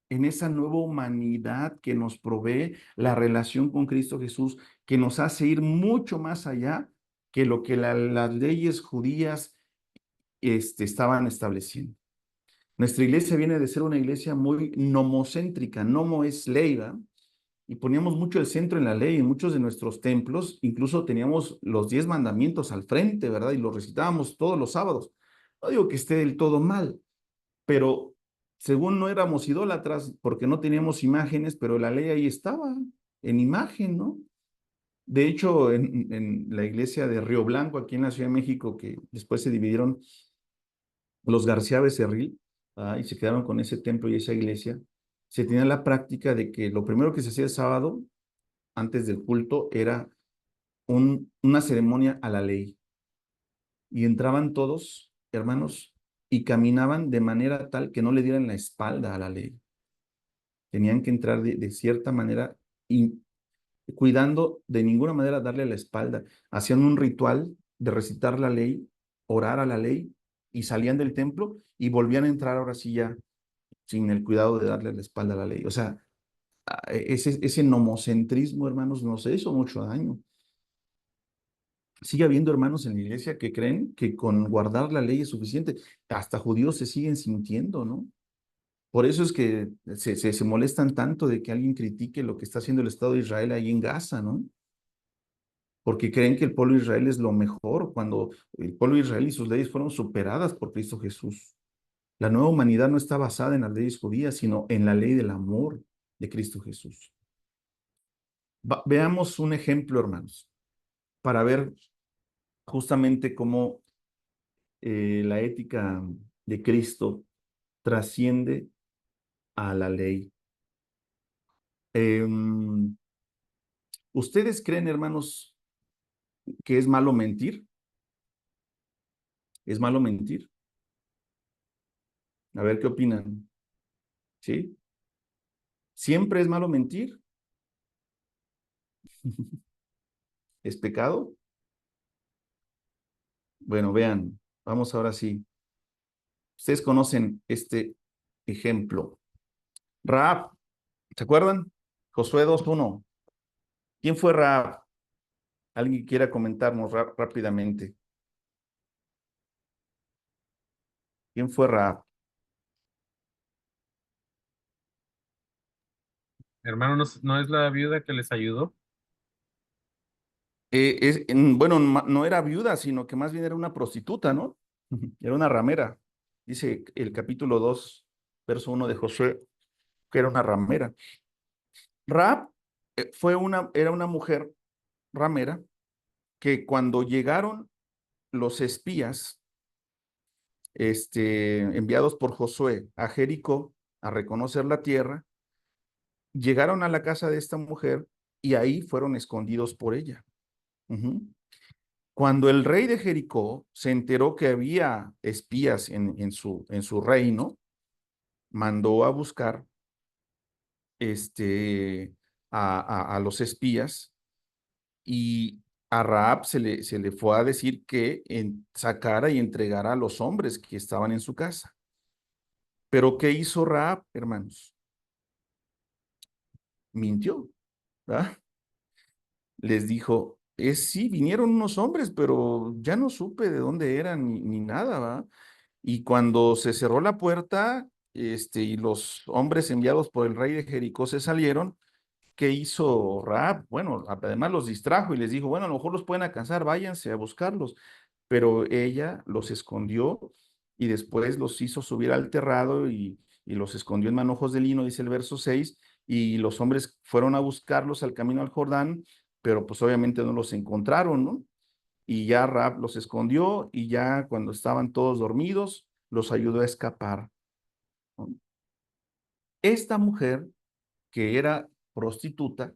en esa nueva humanidad que nos provee la relación con Cristo Jesús, que nos hace ir mucho más allá que lo que las leyes judías estaban estableciendo. Nuestra iglesia viene de ser una iglesia muy nomocéntrica, nomo es ley, ¿verdad? Y poníamos mucho el centro en la ley. En muchos de nuestros templos incluso teníamos los 10 mandamientos al frente, ¿verdad? Y los recitábamos todos los sábados. No digo que esté del todo mal, pero según no éramos idólatras porque no teníamos imágenes, pero la ley ahí estaba, en imagen, ¿no? De hecho, en la iglesia de Río Blanco, aquí en la Ciudad de México, que después se dividieron los García Becerril, y se quedaron con ese templo y esa iglesia, se tenía la práctica de que lo primero que se hacía el sábado antes del culto era una ceremonia a la ley. Y entraban todos, hermanos, y caminaban de manera tal que no le dieran la espalda a la ley. Tenían que entrar de cierta manera y cuidando de ninguna manera darle la espalda. Hacían un ritual de recitar la ley, orar a la ley, y salían del templo y volvían a entrar ahora sí ya sin el cuidado de darle la espalda a la ley. O sea, ese nomocentrismo, hermanos, nos hizo mucho daño. Sigue habiendo hermanos en la iglesia que creen que con guardar la ley es suficiente. Hasta judíos se siguen sintiendo, ¿no? Por eso es que se molestan tanto de que alguien critique lo que está haciendo el Estado de Israel ahí en Gaza, ¿no? Porque creen que el pueblo de Israel es lo mejor, cuando el pueblo de Israel y sus leyes fueron superadas por Cristo Jesús. La nueva humanidad no está basada en las leyes judías, sino en la ley del amor de Cristo Jesús. Veamos un ejemplo, hermanos, para ver justamente cómo la ética de Cristo trasciende a la ley. ¿Ustedes creen, hermanos, que es malo mentir? ¿Es malo mentir? A ver qué opinan. ¿Sí? ¿Siempre es malo mentir? ¿Es pecado? Bueno, vean, vamos ahora sí. Ustedes conocen este ejemplo. Raab, ¿se acuerdan? Josué 2:1. ¿Quién fue Raab? ¿Alguien quiera comentarnos rápidamente? ¿Quién fue Raab? Hermano, ¿no, no es la viuda que les ayudó? Bueno, no era viuda, sino que más bien era una prostituta, ¿no? Era una ramera. Dice el capítulo 2, verso 1 de Josué, que era una ramera. Raab era una mujer ramera que cuando llegaron los espías, enviados por Josué a Jericó a reconocer la tierra, llegaron a la casa de esta mujer y ahí fueron escondidos por ella. Cuando el rey de Jericó se enteró que había espías en su reino, mandó a buscar a los espías, y a Raab se le fue a decir que sacara y entregara a los hombres que estaban en su casa. Pero ¿qué hizo Raab, hermanos? Mintió, ¿verdad? Les dijo, sí, vinieron unos hombres, pero ya no supe de dónde eran ni nada, ¿va? Y cuando se cerró la puerta, y los hombres enviados por el rey de Jericó se salieron, ¿qué hizo Raab? Bueno, además los distrajo y les dijo, bueno, a lo mejor los pueden alcanzar, váyanse a buscarlos. Pero ella los escondió y después los hizo subir al terrado y los escondió en manojos de lino, dice el verso 6, y los hombres fueron a buscarlos al camino al Jordán, pero pues obviamente no los encontraron, ¿no? y ya Rahab los escondió y ya cuando estaban todos dormidos, los ayudó a escapar, ¿no? Esta mujer, que era prostituta,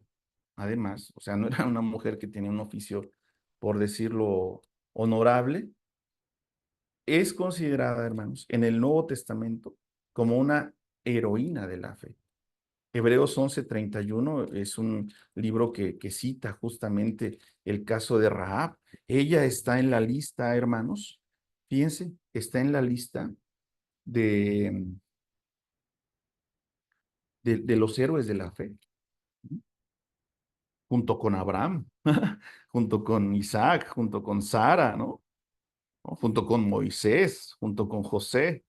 además, o sea, no era una mujer que tenía un oficio, por decirlo, honorable, es considerada, hermanos, en el Nuevo Testamento como una heroína de la fe. Hebreos 11:31 es un libro que cita justamente el caso de Rahab. Ella está en la lista, hermanos, fíjense, está en la lista de, de los héroes de la fe, junto con Abraham, junto con Isaac, junto con Sara, ¿no? Junto con Moisés, junto con José.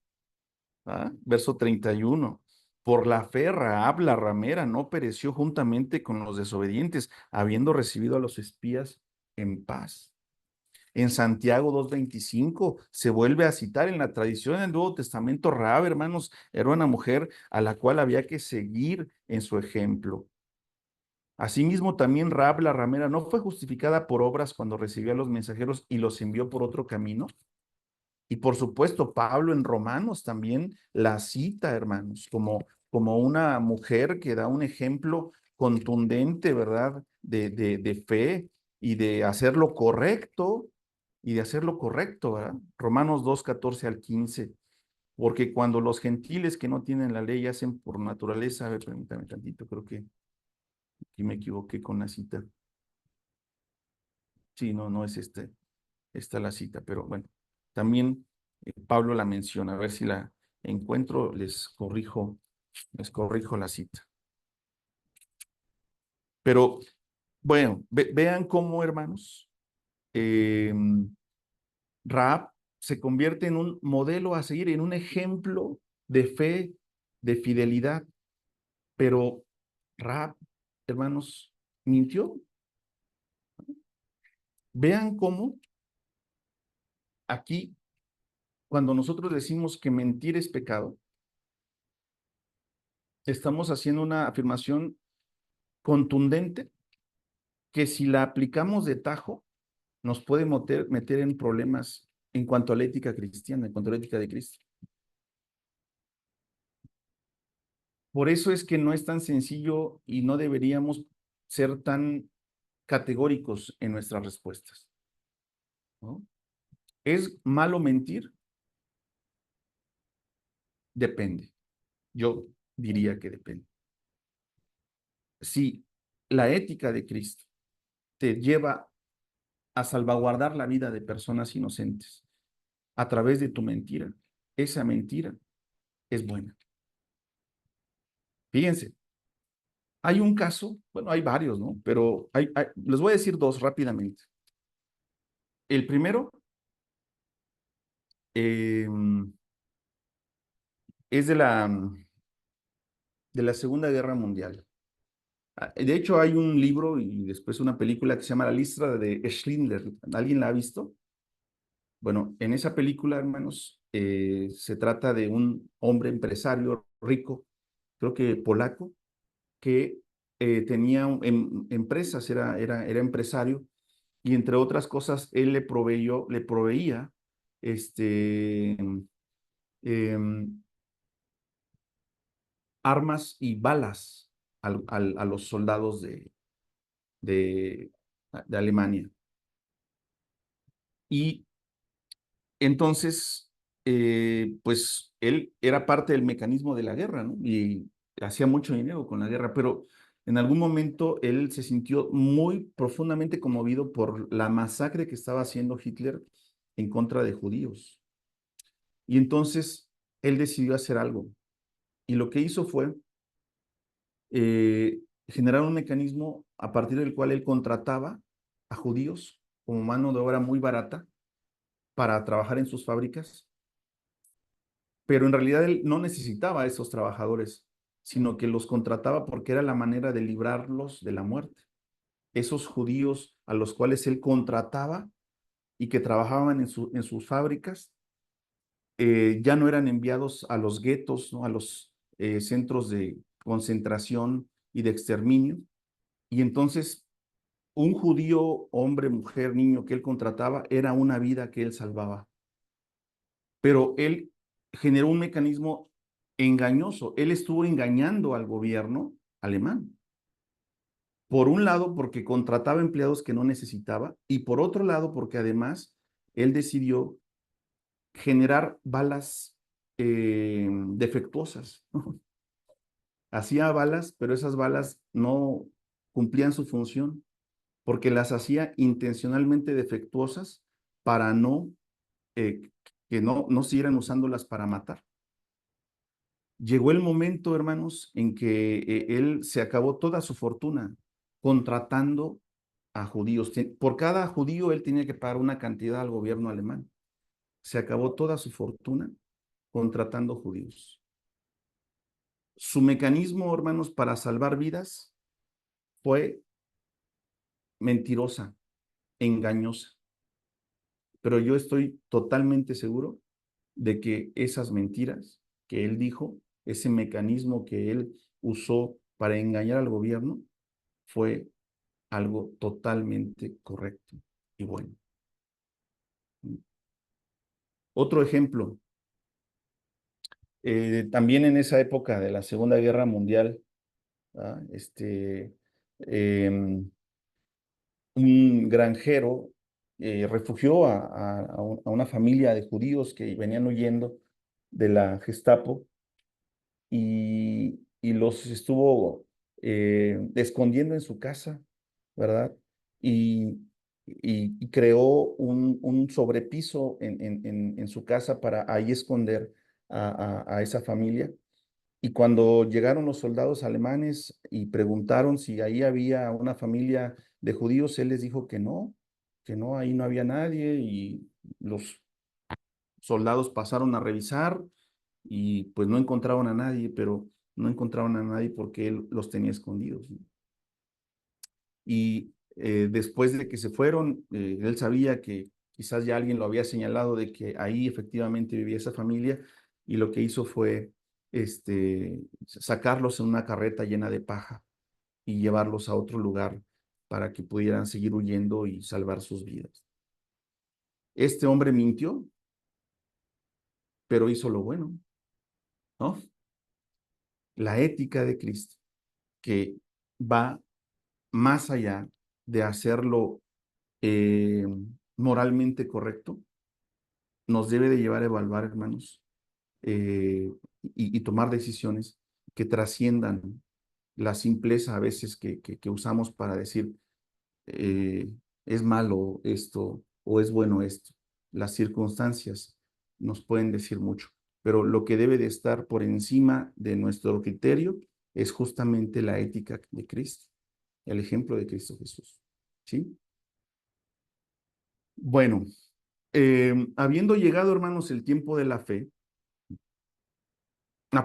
¿Ah? Verso 31. Por la fe, Rahab la ramera no pereció juntamente con los desobedientes, habiendo recibido a los espías en paz. En Santiago 2:25 se vuelve a citar en la tradición del Nuevo Testamento, Rahab, hermanos, era una mujer a la cual había que seguir en su ejemplo. Asimismo, también Rahab la ramera no fue justificada por obras cuando recibió a los mensajeros y los envió por otro camino. Y por supuesto, Pablo en Romanos también la cita, hermanos, como una mujer que da un ejemplo contundente, ¿verdad? De fe y de hacer lo correcto, ¿verdad? Romanos 2:14 al 15. Porque cuando los gentiles que no tienen la ley hacen por naturaleza, a ver, permítame tantito, creo que aquí me equivoqué con la cita. Sí, no, no es esta la cita, pero bueno, también Pablo la menciona, a ver si la encuentro, les corrijo la cita. Pero bueno, vean cómo, hermanos, eh, Rahab se convierte en un modelo a seguir, en un ejemplo de fe, de fidelidad, pero Rahab, hermanos, mintió. Vean cómo aquí, cuando nosotros decimos que mentir es pecado, estamos haciendo una afirmación contundente que si la aplicamos de tajo, nos puede meter en problemas en cuanto a la ética cristiana, en cuanto a la ética de Cristo. Por eso es que no es tan sencillo y no deberíamos ser tan categóricos en nuestras respuestas, ¿no? ¿Es malo mentir? Depende. Yo diría que depende. Si la ética de Cristo te lleva a salvaguardar la vida de personas inocentes a través de tu mentira, esa mentira es buena. Fíjense, hay un caso, bueno, hay varios, ¿no? Pero les voy a decir dos rápidamente. El primero eh, es de la Segunda Guerra Mundial. De hecho, hay un libro y después una película que se llama La lista de Schindler. ¿Alguien la ha visto? Bueno, en esa película, hermanos, se trata de un hombre empresario rico, creo que polaco, que tenía empresas, era empresario, y entre otras cosas, él le proveía este, em, armas y balas a los soldados de, de Alemania. Y entonces, pues él era parte del mecanismo de la guerra, ¿no? Y hacía mucho dinero con la guerra, pero en algún momento él se sintió muy profundamente conmovido por la masacre que estaba haciendo Hitler en contra de judíos. Y entonces él decidió hacer algo. Y lo que hizo fue generar un mecanismo a partir del cual él contrataba a judíos como mano de obra muy barata para trabajar en sus fábricas, pero en realidad él no necesitaba a esos trabajadores, sino que los contrataba porque era la manera de librarlos de la muerte. Esos judíos a los cuales él contrataba y que trabajaban en sus fábricas, ya no eran enviados a los guetos, ¿no? A los centros de concentración y de exterminio. Y entonces un judío, hombre, mujer, niño que él contrataba, era una vida que él salvaba. Pero él generó un mecanismo engañoso. Él estuvo engañando al gobierno alemán. Por un lado, porque contrataba empleados que no necesitaba, y por otro lado, porque además él decidió generar balas defectuosas. Hacía balas, pero esas balas no cumplían su función, porque las hacía intencionalmente defectuosas para eh, que no siguieran usándolas para matar. Llegó el momento, hermanos, en que él se acabó toda su fortuna contratando a judíos. Por cada judío él tenía que pagar una cantidad al gobierno alemán. Se acabó toda su fortuna contratando judíos. Su mecanismo, hermanos, para salvar vidas fue mentirosa, engañosa. Pero yo estoy totalmente seguro de que esas mentiras que él dijo, ese mecanismo que él usó para engañar al gobierno, fue algo totalmente correcto y bueno. Otro ejemplo, también en esa época de la Segunda Guerra Mundial, ¿ah? Un granjero refugió a una familia de judíos que venían huyendo de la Gestapo y los estuvo escondiendo en su casa, ¿verdad? Y creó un sobrepiso en su casa para ahí esconder a esa familia. Y cuando llegaron los soldados alemanes y preguntaron si ahí había una familia de judíos, él les dijo que no, ahí no había nadie y los soldados pasaron a revisar y pues no encontraron a nadie, pero no encontraron a nadie porque él los tenía escondidos, ¿no? Y después de que se fueron, él sabía que quizás ya alguien lo había señalado de que ahí efectivamente vivía esa familia y lo que hizo fue sacarlos en una carreta llena de paja y llevarlos a otro lugar para que pudieran seguir huyendo y salvar sus vidas. Este hombre mintió, pero hizo lo bueno, ¿no? La ética de Cristo, que va más allá de hacerlo eh, moralmente correcto, nos debe de llevar a evaluar, hermanos, y tomar decisiones que trasciendan la simpleza a veces que usamos para decir es malo esto o es bueno esto. Las circunstancias nos pueden decir mucho, pero lo que debe de estar por encima de nuestro criterio es justamente la ética de Cristo, el ejemplo de Cristo Jesús. ¿Sí? Bueno, habiendo llegado, hermanos, el tiempo de la fe.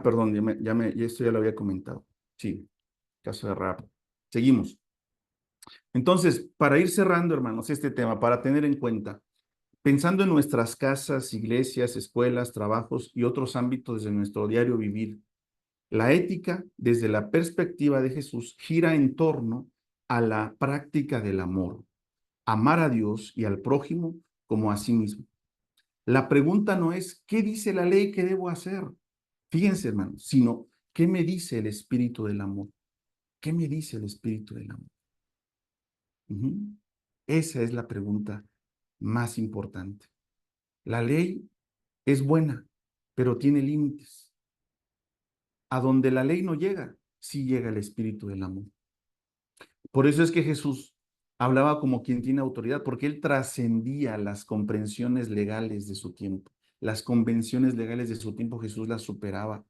Perdón, ya esto ya lo había comentado. Sí, caso de Rahab. Seguimos. Entonces, para ir cerrando, hermanos, este tema, para tener en cuenta, pensando en nuestras casas, iglesias, escuelas, trabajos y otros ámbitos de nuestro diario vivir, la ética, desde la perspectiva de Jesús, gira en torno a la práctica del amor, amar a Dios y al prójimo como a sí mismo. La pregunta no es, ¿qué dice la ley que debo hacer? Fíjense, hermanos, sino, ¿qué me dice el espíritu del amor? ¿Qué me dice el espíritu del amor? Esa es la pregunta más importante. La ley es buena, pero tiene límites. A donde la ley no llega, sí llega el espíritu del amor. Por eso es que Jesús hablaba como quien tiene autoridad, porque él trascendía las comprensiones legales de su tiempo. Las convenciones legales de su tiempo Jesús las superaba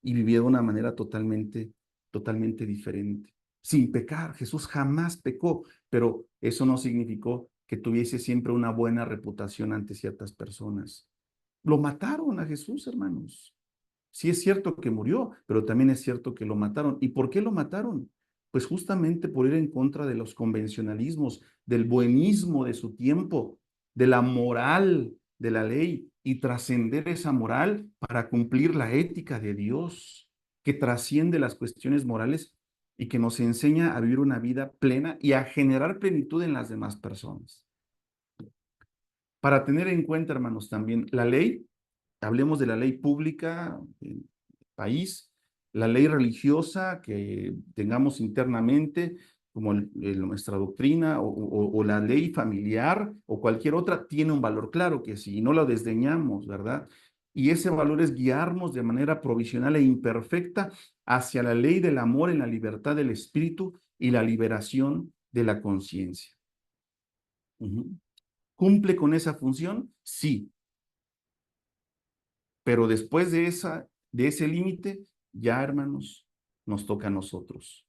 y vivía de una manera totalmente diferente. Sin pecar, Jesús jamás pecó, pero eso no significó que tuviese siempre una buena reputación ante ciertas personas. Lo mataron a Jesús, hermanos. Sí es cierto que murió, pero también es cierto que lo mataron. ¿Y por qué lo mataron? Pues justamente por ir en contra de los convencionalismos, del buenismo de su tiempo, de la moral de la ley y trascender esa moral para cumplir la ética de Dios, que trasciende las cuestiones morales y que nos enseña a vivir una vida plena y a generar plenitud en las demás personas. Para tener en cuenta, hermanos, también la ley, hablemos de la ley pública del país, la ley religiosa que tengamos internamente, como nuestra doctrina, o la ley familiar, o cualquier otra, tiene un valor, claro que sí, y no lo desdeñamos, ¿verdad? Y ese valor es guiarnos de manera provisional e imperfecta hacia la ley del amor en la libertad del espíritu y la liberación de la conciencia. ¿Cumple con esa función? Sí, pero después de ese límite, ya, hermanos, nos toca a nosotros.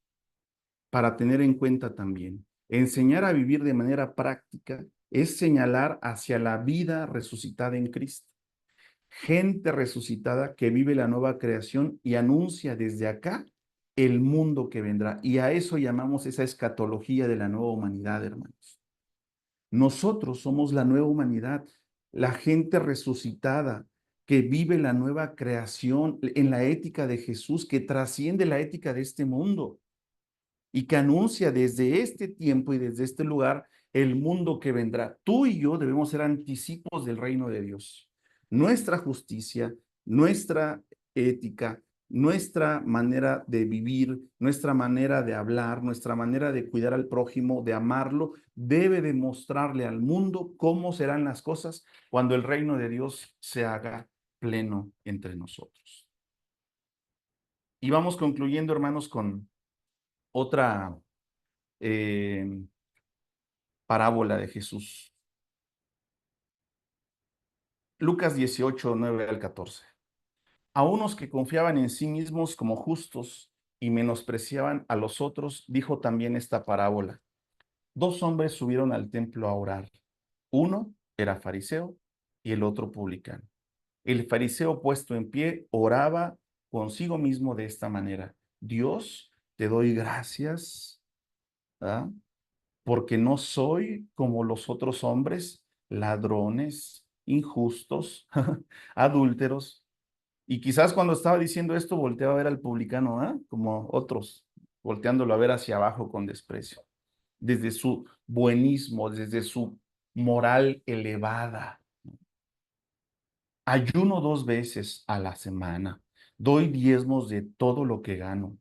Para tener en cuenta también, enseñar a vivir de manera práctica es señalar hacia la vida resucitada en Cristo. Gente resucitada que vive la nueva creación y anuncia desde acá el mundo que vendrá. Y a eso llamamos esa escatología de la nueva humanidad, hermanos. Nosotros somos la nueva humanidad, la gente resucitada que vive la nueva creación en la ética de Jesús, que trasciende la ética de este mundo y que anuncia desde este tiempo y desde este lugar el mundo que vendrá. Tú y yo debemos ser anticipos del reino de Dios. Nuestra justicia, nuestra ética, nuestra manera de vivir, nuestra manera de hablar, nuestra manera de cuidar al prójimo, de amarlo, debe demostrarle al mundo cómo serán las cosas cuando el reino de Dios se haga pleno entre nosotros. Y vamos concluyendo, hermanos, con otra parábola de Jesús. Lucas 18, 9 al 14. A unos que confiaban en sí mismos como justos y menospreciaban a los otros, dijo también esta parábola. Dos hombres subieron al templo a orar. Uno era fariseo y el otro publicano. El fariseo, puesto en pie, oraba consigo mismo de esta manera. Dios, te doy gracias, ¿ah?, porque no soy como los otros hombres, ladrones, injustos, adúlteros. Y quizás cuando estaba diciendo esto, volteaba a ver al publicano, ¿eh?, como otros, volteándolo a ver hacia abajo con desprecio, desde su buenismo, desde su moral elevada. Ayuno 2 veces a la semana, doy diezmos de todo lo que gano.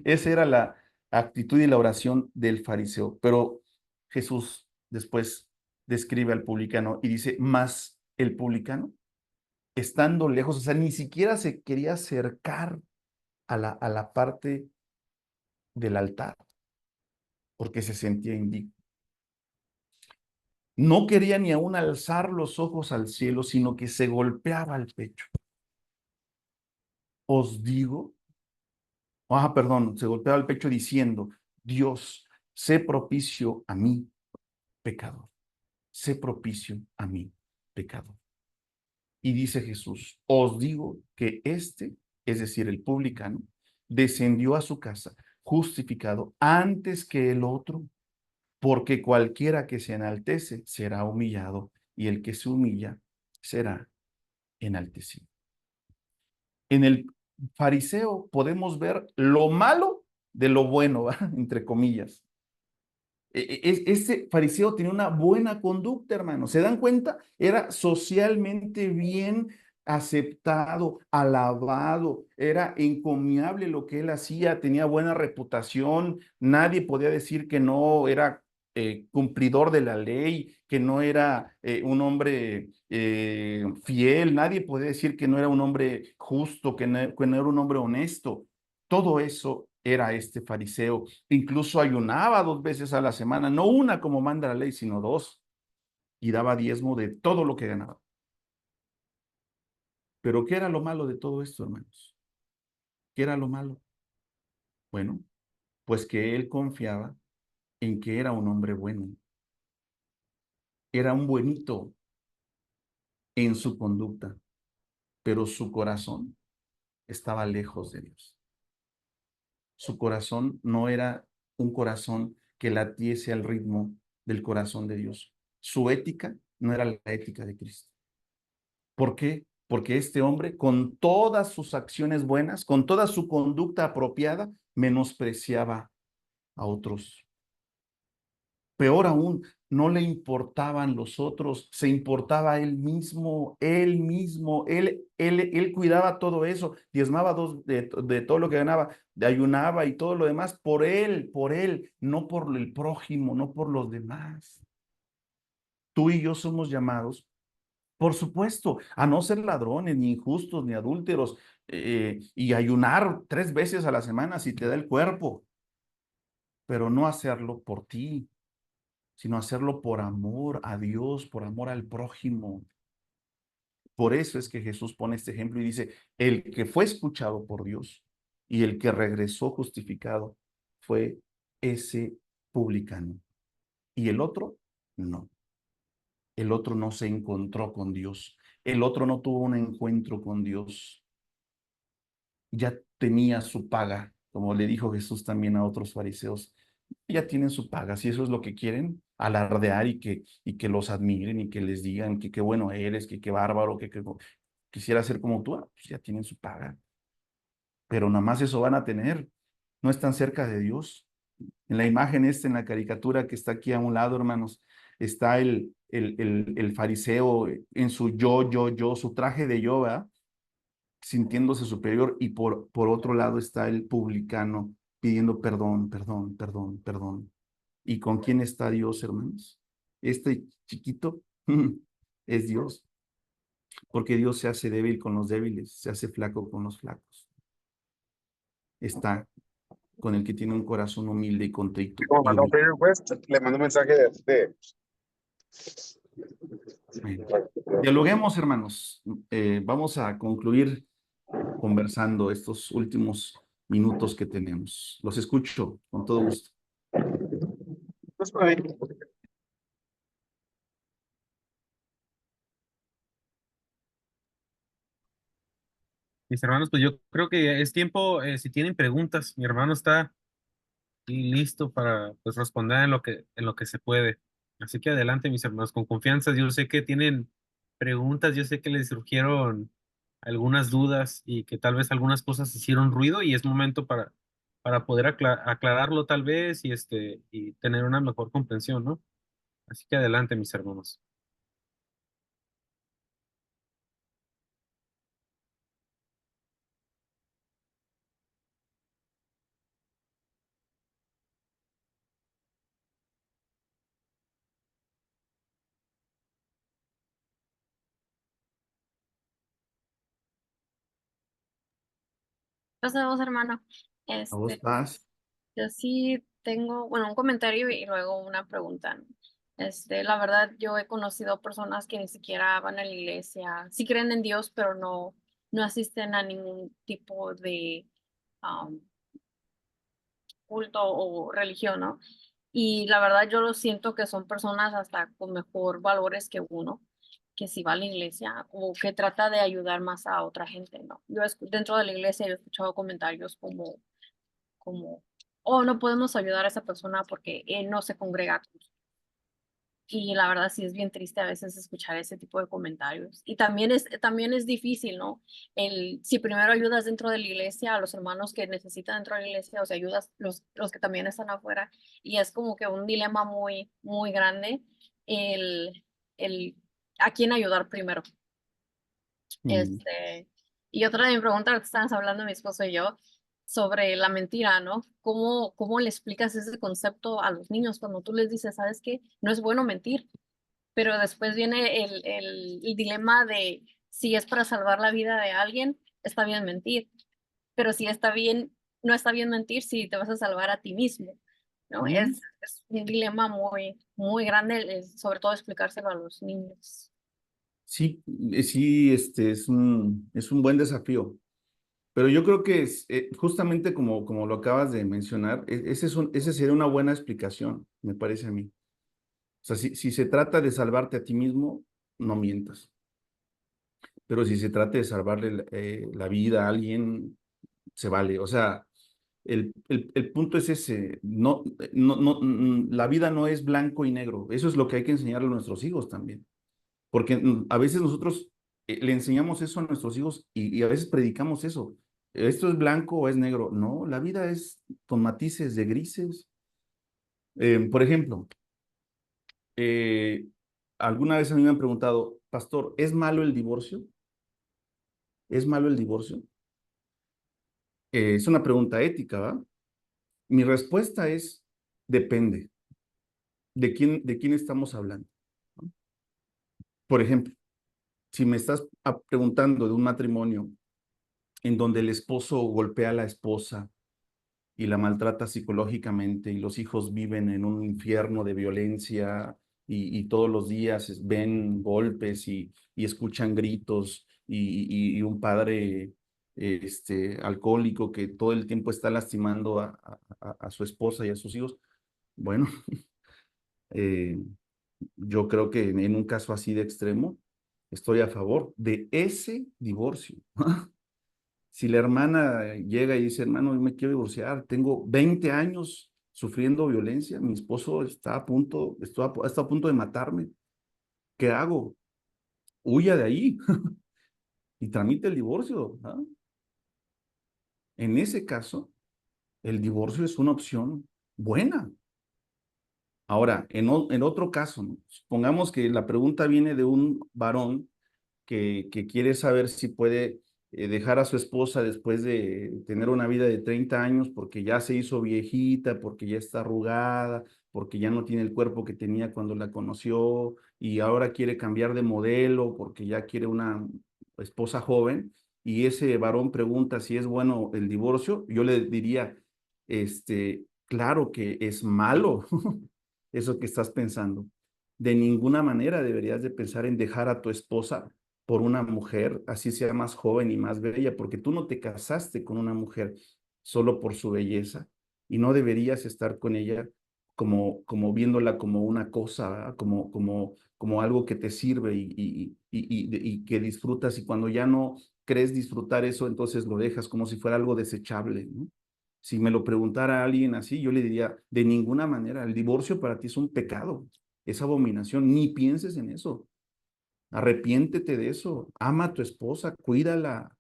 Esa era la actitud y la oración del fariseo. Pero Jesús después describe al publicano y dice, más el publicano, estando lejos, o sea, ni siquiera se quería acercar a la parte del altar, porque se sentía indigno. No quería ni aún alzar los ojos al cielo, sino que se golpeaba el pecho. Os digo, perdón, se golpeaba el pecho diciendo, Dios, sé propicio a mí, pecador. Sé propicio a mí, pecador. Y dice Jesús, os digo que este, es decir, el publicano, descendió a su casa justificado antes que el otro, porque cualquiera que se enaltece será humillado, y el que se humilla será enaltecido. En el fariseo podemos ver lo malo de lo bueno, ¿va?, entre comillas. Ese fariseo tenía una buena conducta, hermano. ¿Se dan cuenta? Era socialmente bien aceptado, alabado, era encomiable lo que él hacía, tenía buena reputación, nadie podía decir que no era cumplidor de la ley, que no era un hombre fiel, nadie podía decir que no era un hombre justo, que no era un hombre honesto. Todo eso era este fariseo. Incluso ayunaba 2 veces a la semana, no una como manda la ley, sino 2. Y daba diezmo de todo lo que ganaba. Pero ¿qué era lo malo de todo esto, hermanos? ¿Qué era lo malo? Bueno, pues que él confiaba en que era un hombre bueno. Era un buenito en su conducta, pero su corazón estaba lejos de Dios. Su corazón no era un corazón que latiese al ritmo del corazón de Dios. Su ética no era la ética de Cristo. ¿Por qué? porque este hombre, con todas sus acciones buenas, con toda su conducta apropiada, menospreciaba a otros. Peor aún, no le importaban los otros, se importaba él mismo, él cuidaba todo eso, diezmaba de todo lo que ganaba, de ayunaba y todo lo demás por él, no por el prójimo, no por los demás. Tú y yo somos llamados, por supuesto, a no ser ladrones, ni injustos, ni adúlteros, y ayunar 3 veces a la semana si te da el cuerpo, pero no hacerlo por ti, sino hacerlo por amor a Dios, por amor al prójimo. Por eso es que Jesús pone este ejemplo y dice, el que fue escuchado por Dios y el que regresó justificado fue ese publicano. Y el otro, no. El otro no se encontró con Dios. El otro no tuvo un encuentro con Dios. Ya tenía su paga, como le dijo Jesús también a otros fariseos. Ya tienen su paga, si eso es lo que quieren, alardear y que los admiren y que les digan que qué bueno eres, que qué bárbaro, que quisiera ser como tú, pues ya tienen su paga. Pero nada más eso van a tener, no están cerca de Dios. En la imagen en la caricatura que está aquí a un lado, hermanos, está el fariseo en su yo, su traje de yo, ¿verdad? Sintiéndose superior, y por otro lado está el publicano pidiendo perdón, perdón, perdón, perdón. ¿Y con quién está Dios, hermanos? Este chiquito es Dios, porque Dios se hace débil con los débiles, se hace flaco con los flacos. Está con el que tiene un corazón humilde y contrito. Como mandó un friend request, le mando un mensaje Bueno, dialoguemos, hermanos. Vamos a concluir conversando estos últimos minutos que tenemos. Los escucho con todo gusto. Pues por ahí. Mis hermanos, pues yo creo que es tiempo, si tienen preguntas, mi hermano está y listo para pues responder en lo que se puede. Así que adelante, mis hermanos, con confianza. Yo sé que tienen preguntas, yo sé que les surgieron algunas dudas y que tal vez algunas cosas hicieron ruido y es momento para poder aclararlo tal vez y tener una mejor comprensión, ¿no? Así que adelante, mis hermanos. Pasamos, hermano. ¿A vos Este, paz? yo sí tengo, bueno, un comentario y luego una pregunta, ¿no? La verdad, yo he conocido personas que ni siquiera van a la iglesia, sí creen en Dios, pero no asisten a ningún tipo de um, culto o religión, ¿no? Y la verdad, yo lo siento que son personas hasta con mejor valores que uno, que si va a la iglesia o que trata de ayudar más a otra gente, ¿no? Dentro de la iglesia yo he escuchado comentarios como, oh, no podemos ayudar a esa persona porque él no se congrega con nosotros. Y la verdad sí es bien triste a veces escuchar ese tipo de comentarios. Y también es difícil, ¿no? Si primero ayudas dentro de la iglesia a los hermanos que necesitan dentro de la iglesia, o sea, ayudas los que también están afuera. Y es como que un dilema muy, muy grande el, el a quién ayudar primero. Mm, Y otra de mi pregunta, lo que estábamos hablando mi esposo y yo, sobre la mentira, ¿no? ¿Cómo le explicas ese concepto a los niños cuando tú les dices, sabes qué, no es bueno mentir? Pero después viene el dilema de si es para salvar la vida de alguien, está bien mentir, pero si está bien, no está bien mentir si te vas a salvar a ti mismo, ¿no? mm. Es un dilema muy, muy grande, sobre todo explicárselo a los niños. Sí, sí, es un buen desafío. Pero yo creo que justamente como lo acabas de mencionar, ese sería una buena explicación, me parece a mí. O sea, si se trata de salvarte a ti mismo, no mientas. Pero si se trata de salvarle la vida a alguien, se vale. O sea, el punto es ese. La vida no es blanco y negro. Eso es lo que hay que enseñarle a nuestros hijos también. Porque a veces nosotros le enseñamos eso a nuestros hijos y a veces predicamos eso. ¿Esto es blanco o es negro? No, la vida es con matices de grises. Por ejemplo, eh, alguna vez a mí me han preguntado, pastor, ¿es malo el divorcio? ¿Es malo el divorcio? Es una pregunta ética, ¿va? Mi respuesta es, depende. De quién estamos hablando? ¿No? Por ejemplo, si me estás preguntando de un matrimonio en donde el esposo golpea a la esposa y la maltrata psicológicamente y los hijos viven en un infierno de violencia y todos los días ven golpes y escuchan gritos y un padre alcohólico que todo el tiempo está lastimando a su esposa y a sus hijos, bueno, eh, yo creo que en un caso así de extremo, estoy a favor de ese divorcio. Si la hermana llega y dice, hermano, yo me quiero divorciar, tengo 20 años sufriendo violencia, mi esposo está a punto, está a punto de matarme, ¿qué hago? Huya de ahí y tramite el divorcio. ¿Ah? En ese caso, el divorcio es una opción buena. Ahora, en otro caso, ¿no? Supongamos que la pregunta viene de un varón que quiere saber si puede dejar a su esposa después de tener una vida de 30 años porque ya se hizo viejita, porque ya está arrugada, porque ya no tiene el cuerpo que tenía cuando la conoció y ahora quiere cambiar de modelo porque ya quiere una esposa joven y ese varón pregunta si es bueno el divorcio, yo le diría, claro que es malo eso que estás pensando. De ninguna manera deberías de pensar en dejar a tu esposa por una mujer, así sea más joven y más bella, porque tú no te casaste con una mujer solo por su belleza y no deberías estar con ella como viéndola como una cosa, ¿verdad? Como algo que te sirve y que disfrutas y cuando ya no crees disfrutar eso, entonces lo dejas como si fuera algo desechable, ¿no? Si me lo preguntara alguien así, yo le diría, de ninguna manera, el divorcio para ti es un pecado, es abominación, ni pienses en eso. Arrepiéntete de eso, ama a tu esposa, cuídala,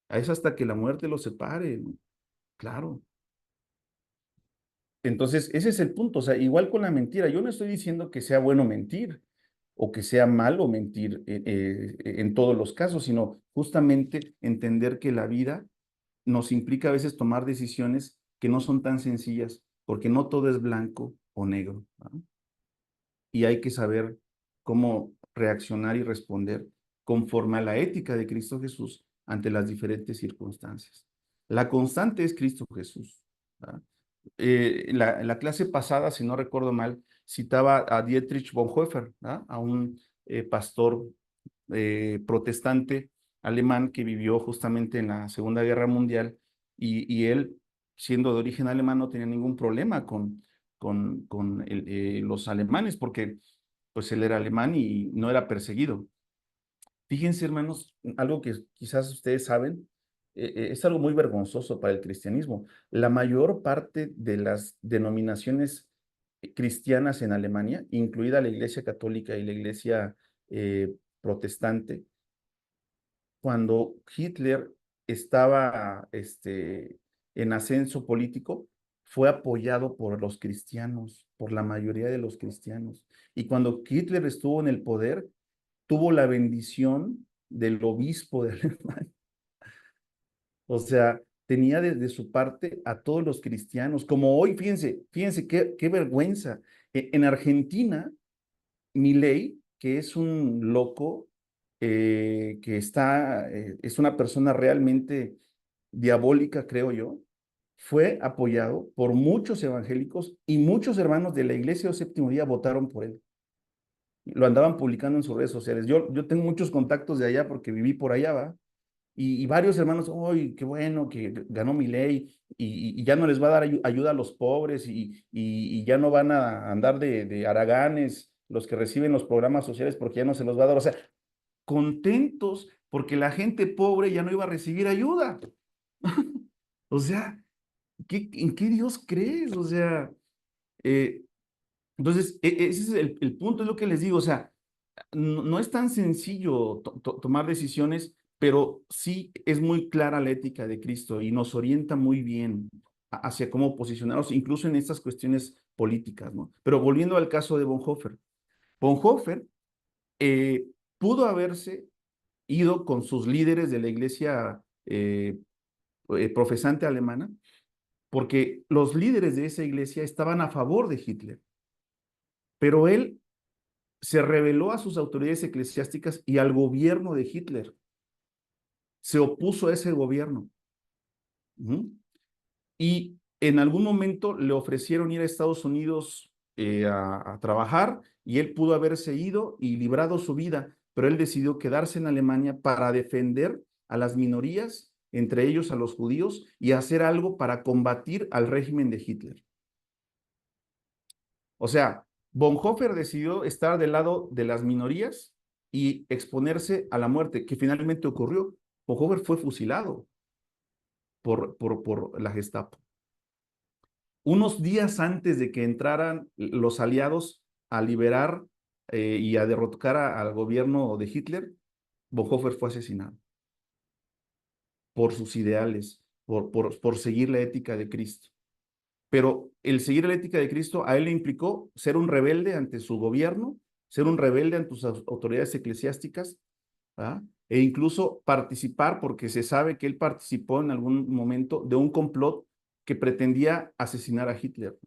es hasta que la muerte los separe, ¿no? Claro. Entonces, ese es el punto, o sea, igual con la mentira, yo no estoy diciendo que sea bueno mentir o que sea malo mentir en todos los casos, sino justamente entender que la vida nos implica a veces tomar decisiones que no son tan sencillas, porque no todo es blanco o negro, ¿no? Y hay que saber cómo reaccionar y responder conforme a la ética de Cristo Jesús ante las diferentes circunstancias. La constante es Cristo Jesús. ¿Verdad? La clase pasada, si no recuerdo mal, citaba a Dietrich Bonhoeffer, ¿verdad? A un pastor protestante alemán que vivió justamente en la Segunda Guerra Mundial y él, siendo de origen alemán, no tenía ningún problema con los alemanes porque pues él era alemán y no era perseguido. Fíjense, hermanos, algo que quizás ustedes saben, es algo muy vergonzoso para el cristianismo. La mayor parte de las denominaciones cristianas en Alemania, incluida la Iglesia Católica y la Iglesia protestante, cuando Hitler estaba en ascenso político, fue apoyado por los cristianos, por la mayoría de los cristianos. Y cuando Hitler estuvo en el poder, tuvo la bendición del obispo de Alemania. O sea, tenía de su parte a todos los cristianos. Como hoy, fíjense qué vergüenza. En Argentina, Milei, que es un loco, es una persona realmente diabólica, creo yo, fue apoyado por muchos evangélicos y muchos hermanos de la iglesia del séptimo día votaron por él. Lo andaban publicando en sus redes sociales. Yo tengo muchos contactos de allá porque viví por allá, ¿va? Y varios hermanos, ¡ay, qué bueno que ganó mi ley! Y ya no les va a dar ayuda a los pobres y ya no van a andar de haraganes los que reciben los programas sociales porque ya no se los va a dar. O sea, contentos porque la gente pobre ya no iba a recibir ayuda. O sea, ¿en qué Dios crees? O sea, entonces, ese es el punto, es lo que les digo. O sea, no es tan sencillo tomar decisiones, pero sí es muy clara la ética de Cristo y nos orienta muy bien hacia cómo posicionarnos, incluso en estas cuestiones políticas, ¿no? Pero volviendo al caso de Bonhoeffer. Bonhoeffer pudo haberse ido con sus líderes de la iglesia profesante alemana, porque los líderes de esa iglesia estaban a favor de Hitler, pero él se rebeló a sus autoridades eclesiásticas y al gobierno de Hitler. Se opuso a ese gobierno. Y en algún momento le ofrecieron ir a Estados Unidos a trabajar y él pudo haberse ido y librado su vida, pero él decidió quedarse en Alemania para defender a las minorías, entre ellos a los judíos, y hacer algo para combatir al régimen de Hitler. O sea, Bonhoeffer decidió estar del lado de las minorías y exponerse a la muerte, que finalmente ocurrió. Bonhoeffer fue fusilado por la Gestapo. Unos días antes de que entraran los aliados a liberar y a derrocar al gobierno de Hitler, Bonhoeffer fue asesinado por sus ideales, por seguir la ética de Cristo. Pero el seguir la ética de Cristo a él le implicó ser un rebelde ante su gobierno, ser un rebelde ante sus autoridades eclesiásticas, ¿verdad? E incluso participar, porque se sabe que él participó en algún momento de un complot que pretendía asesinar a Hitler.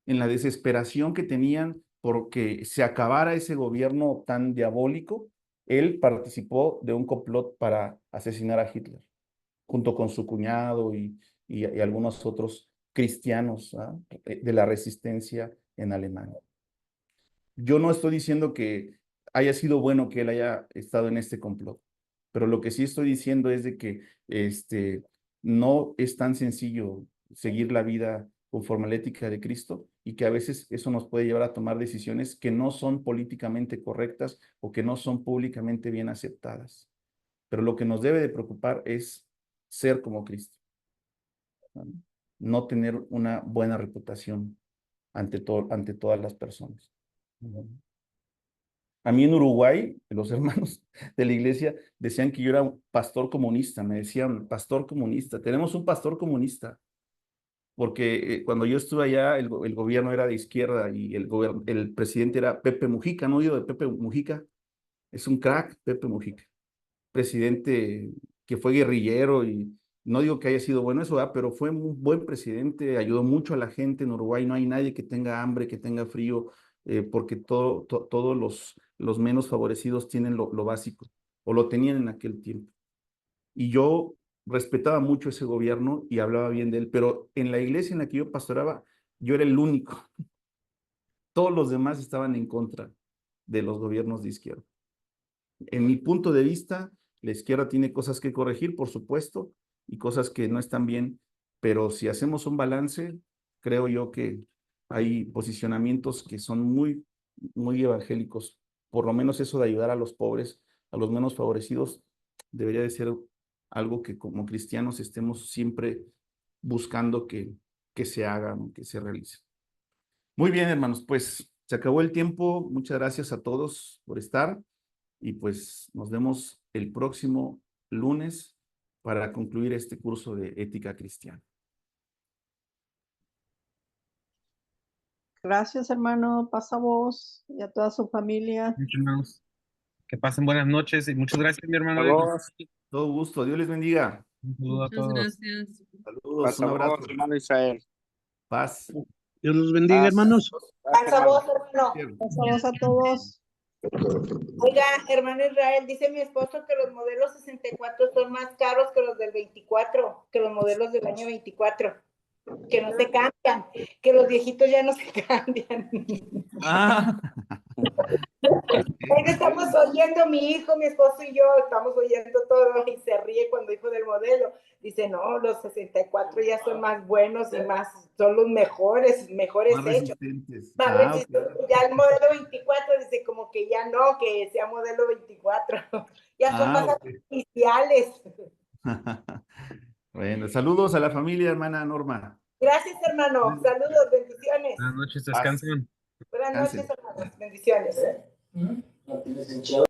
En la desesperación que tenían porque se acabara ese gobierno tan diabólico, él participó de un complot para asesinar a Hitler, junto con su cuñado y algunos otros cristianos, ¿ah?, de la resistencia en Alemania. Yo no estoy diciendo que haya sido bueno que él haya estado en este complot, pero lo que sí estoy diciendo es de que no es tan sencillo seguir la vida conforme a la ética de Cristo y que a veces eso nos puede llevar a tomar decisiones que no son políticamente correctas o que no son públicamente bien aceptadas. Pero lo que nos debe de preocupar es ser como Cristo, no tener una buena reputación ante todas las personas. A mí en Uruguay, los hermanos de la iglesia decían que yo era un pastor comunista, me decían, pastor comunista, tenemos un pastor comunista, porque cuando yo estuve allá, el gobierno era de izquierda y el presidente era Pepe Mujica. ¿No he oído de Pepe Mujica? Es un crack, Pepe Mujica, presidente que fue guerrillero y no digo que haya sido bueno eso, ¿verdad?, pero fue un buen presidente, ayudó mucho a la gente en Uruguay, no hay nadie que tenga hambre, que tenga frío, porque todos los menos favorecidos tienen lo básico, o lo tenían en aquel tiempo. Y yo respetaba mucho ese gobierno y hablaba bien de él, pero en la iglesia en la que yo pastoraba, yo era el único. Todos los demás estaban en contra de los gobiernos de izquierda. En mi punto de vista, la izquierda tiene cosas que corregir, por supuesto, y cosas que no están bien, pero si hacemos un balance, creo yo que hay posicionamientos que son muy, muy evangélicos. Por lo menos eso de ayudar a los pobres, a los menos favorecidos, debería de ser algo que como cristianos estemos siempre buscando que se haga, que se realice. Muy bien, hermanos, pues se acabó el tiempo. Muchas gracias a todos por estar. Y pues nos vemos el próximo lunes para concluir este curso de ética cristiana. Gracias, hermano. Pasa vos y a toda su familia. Muchos hermanos. Que pasen buenas noches y muchas gracias, mi hermano. Saludos. Todo gusto. Dios les bendiga. Un saludo a Muchas todos. gracias. Saludos. Pasa Un abrazo. vos, hermano Israel. Paz. Dios los bendiga, Paz. hermanos. Pasa vos, hermano. Pasa vos a todos. Oiga, hermano Israel, dice mi esposo que los modelos 64 son más caros que los del 24, que los modelos del año 24, que no se cambian, que los viejitos ya no se cambian. Ah. Ahí estamos oyendo, mi hijo, mi esposo y yo, estamos oyendo todo y se ríe cuando dijo del modelo. Dice, no, los 64 ya son más buenos y más, son los mejores Más hechos. resistentes. Más Ah, resistentes. ok. Ya el modelo 24 dice como que ya no, que sea modelo 24. Ya son más Ok. artificiales. Bueno, saludos a la familia, hermana Norma. Gracias, hermano. Saludos, bendiciones. Buenas noches, Paz. descansen. Buenas Descansen. noches, hermano. Bendiciones. ¿No tienes hinchado?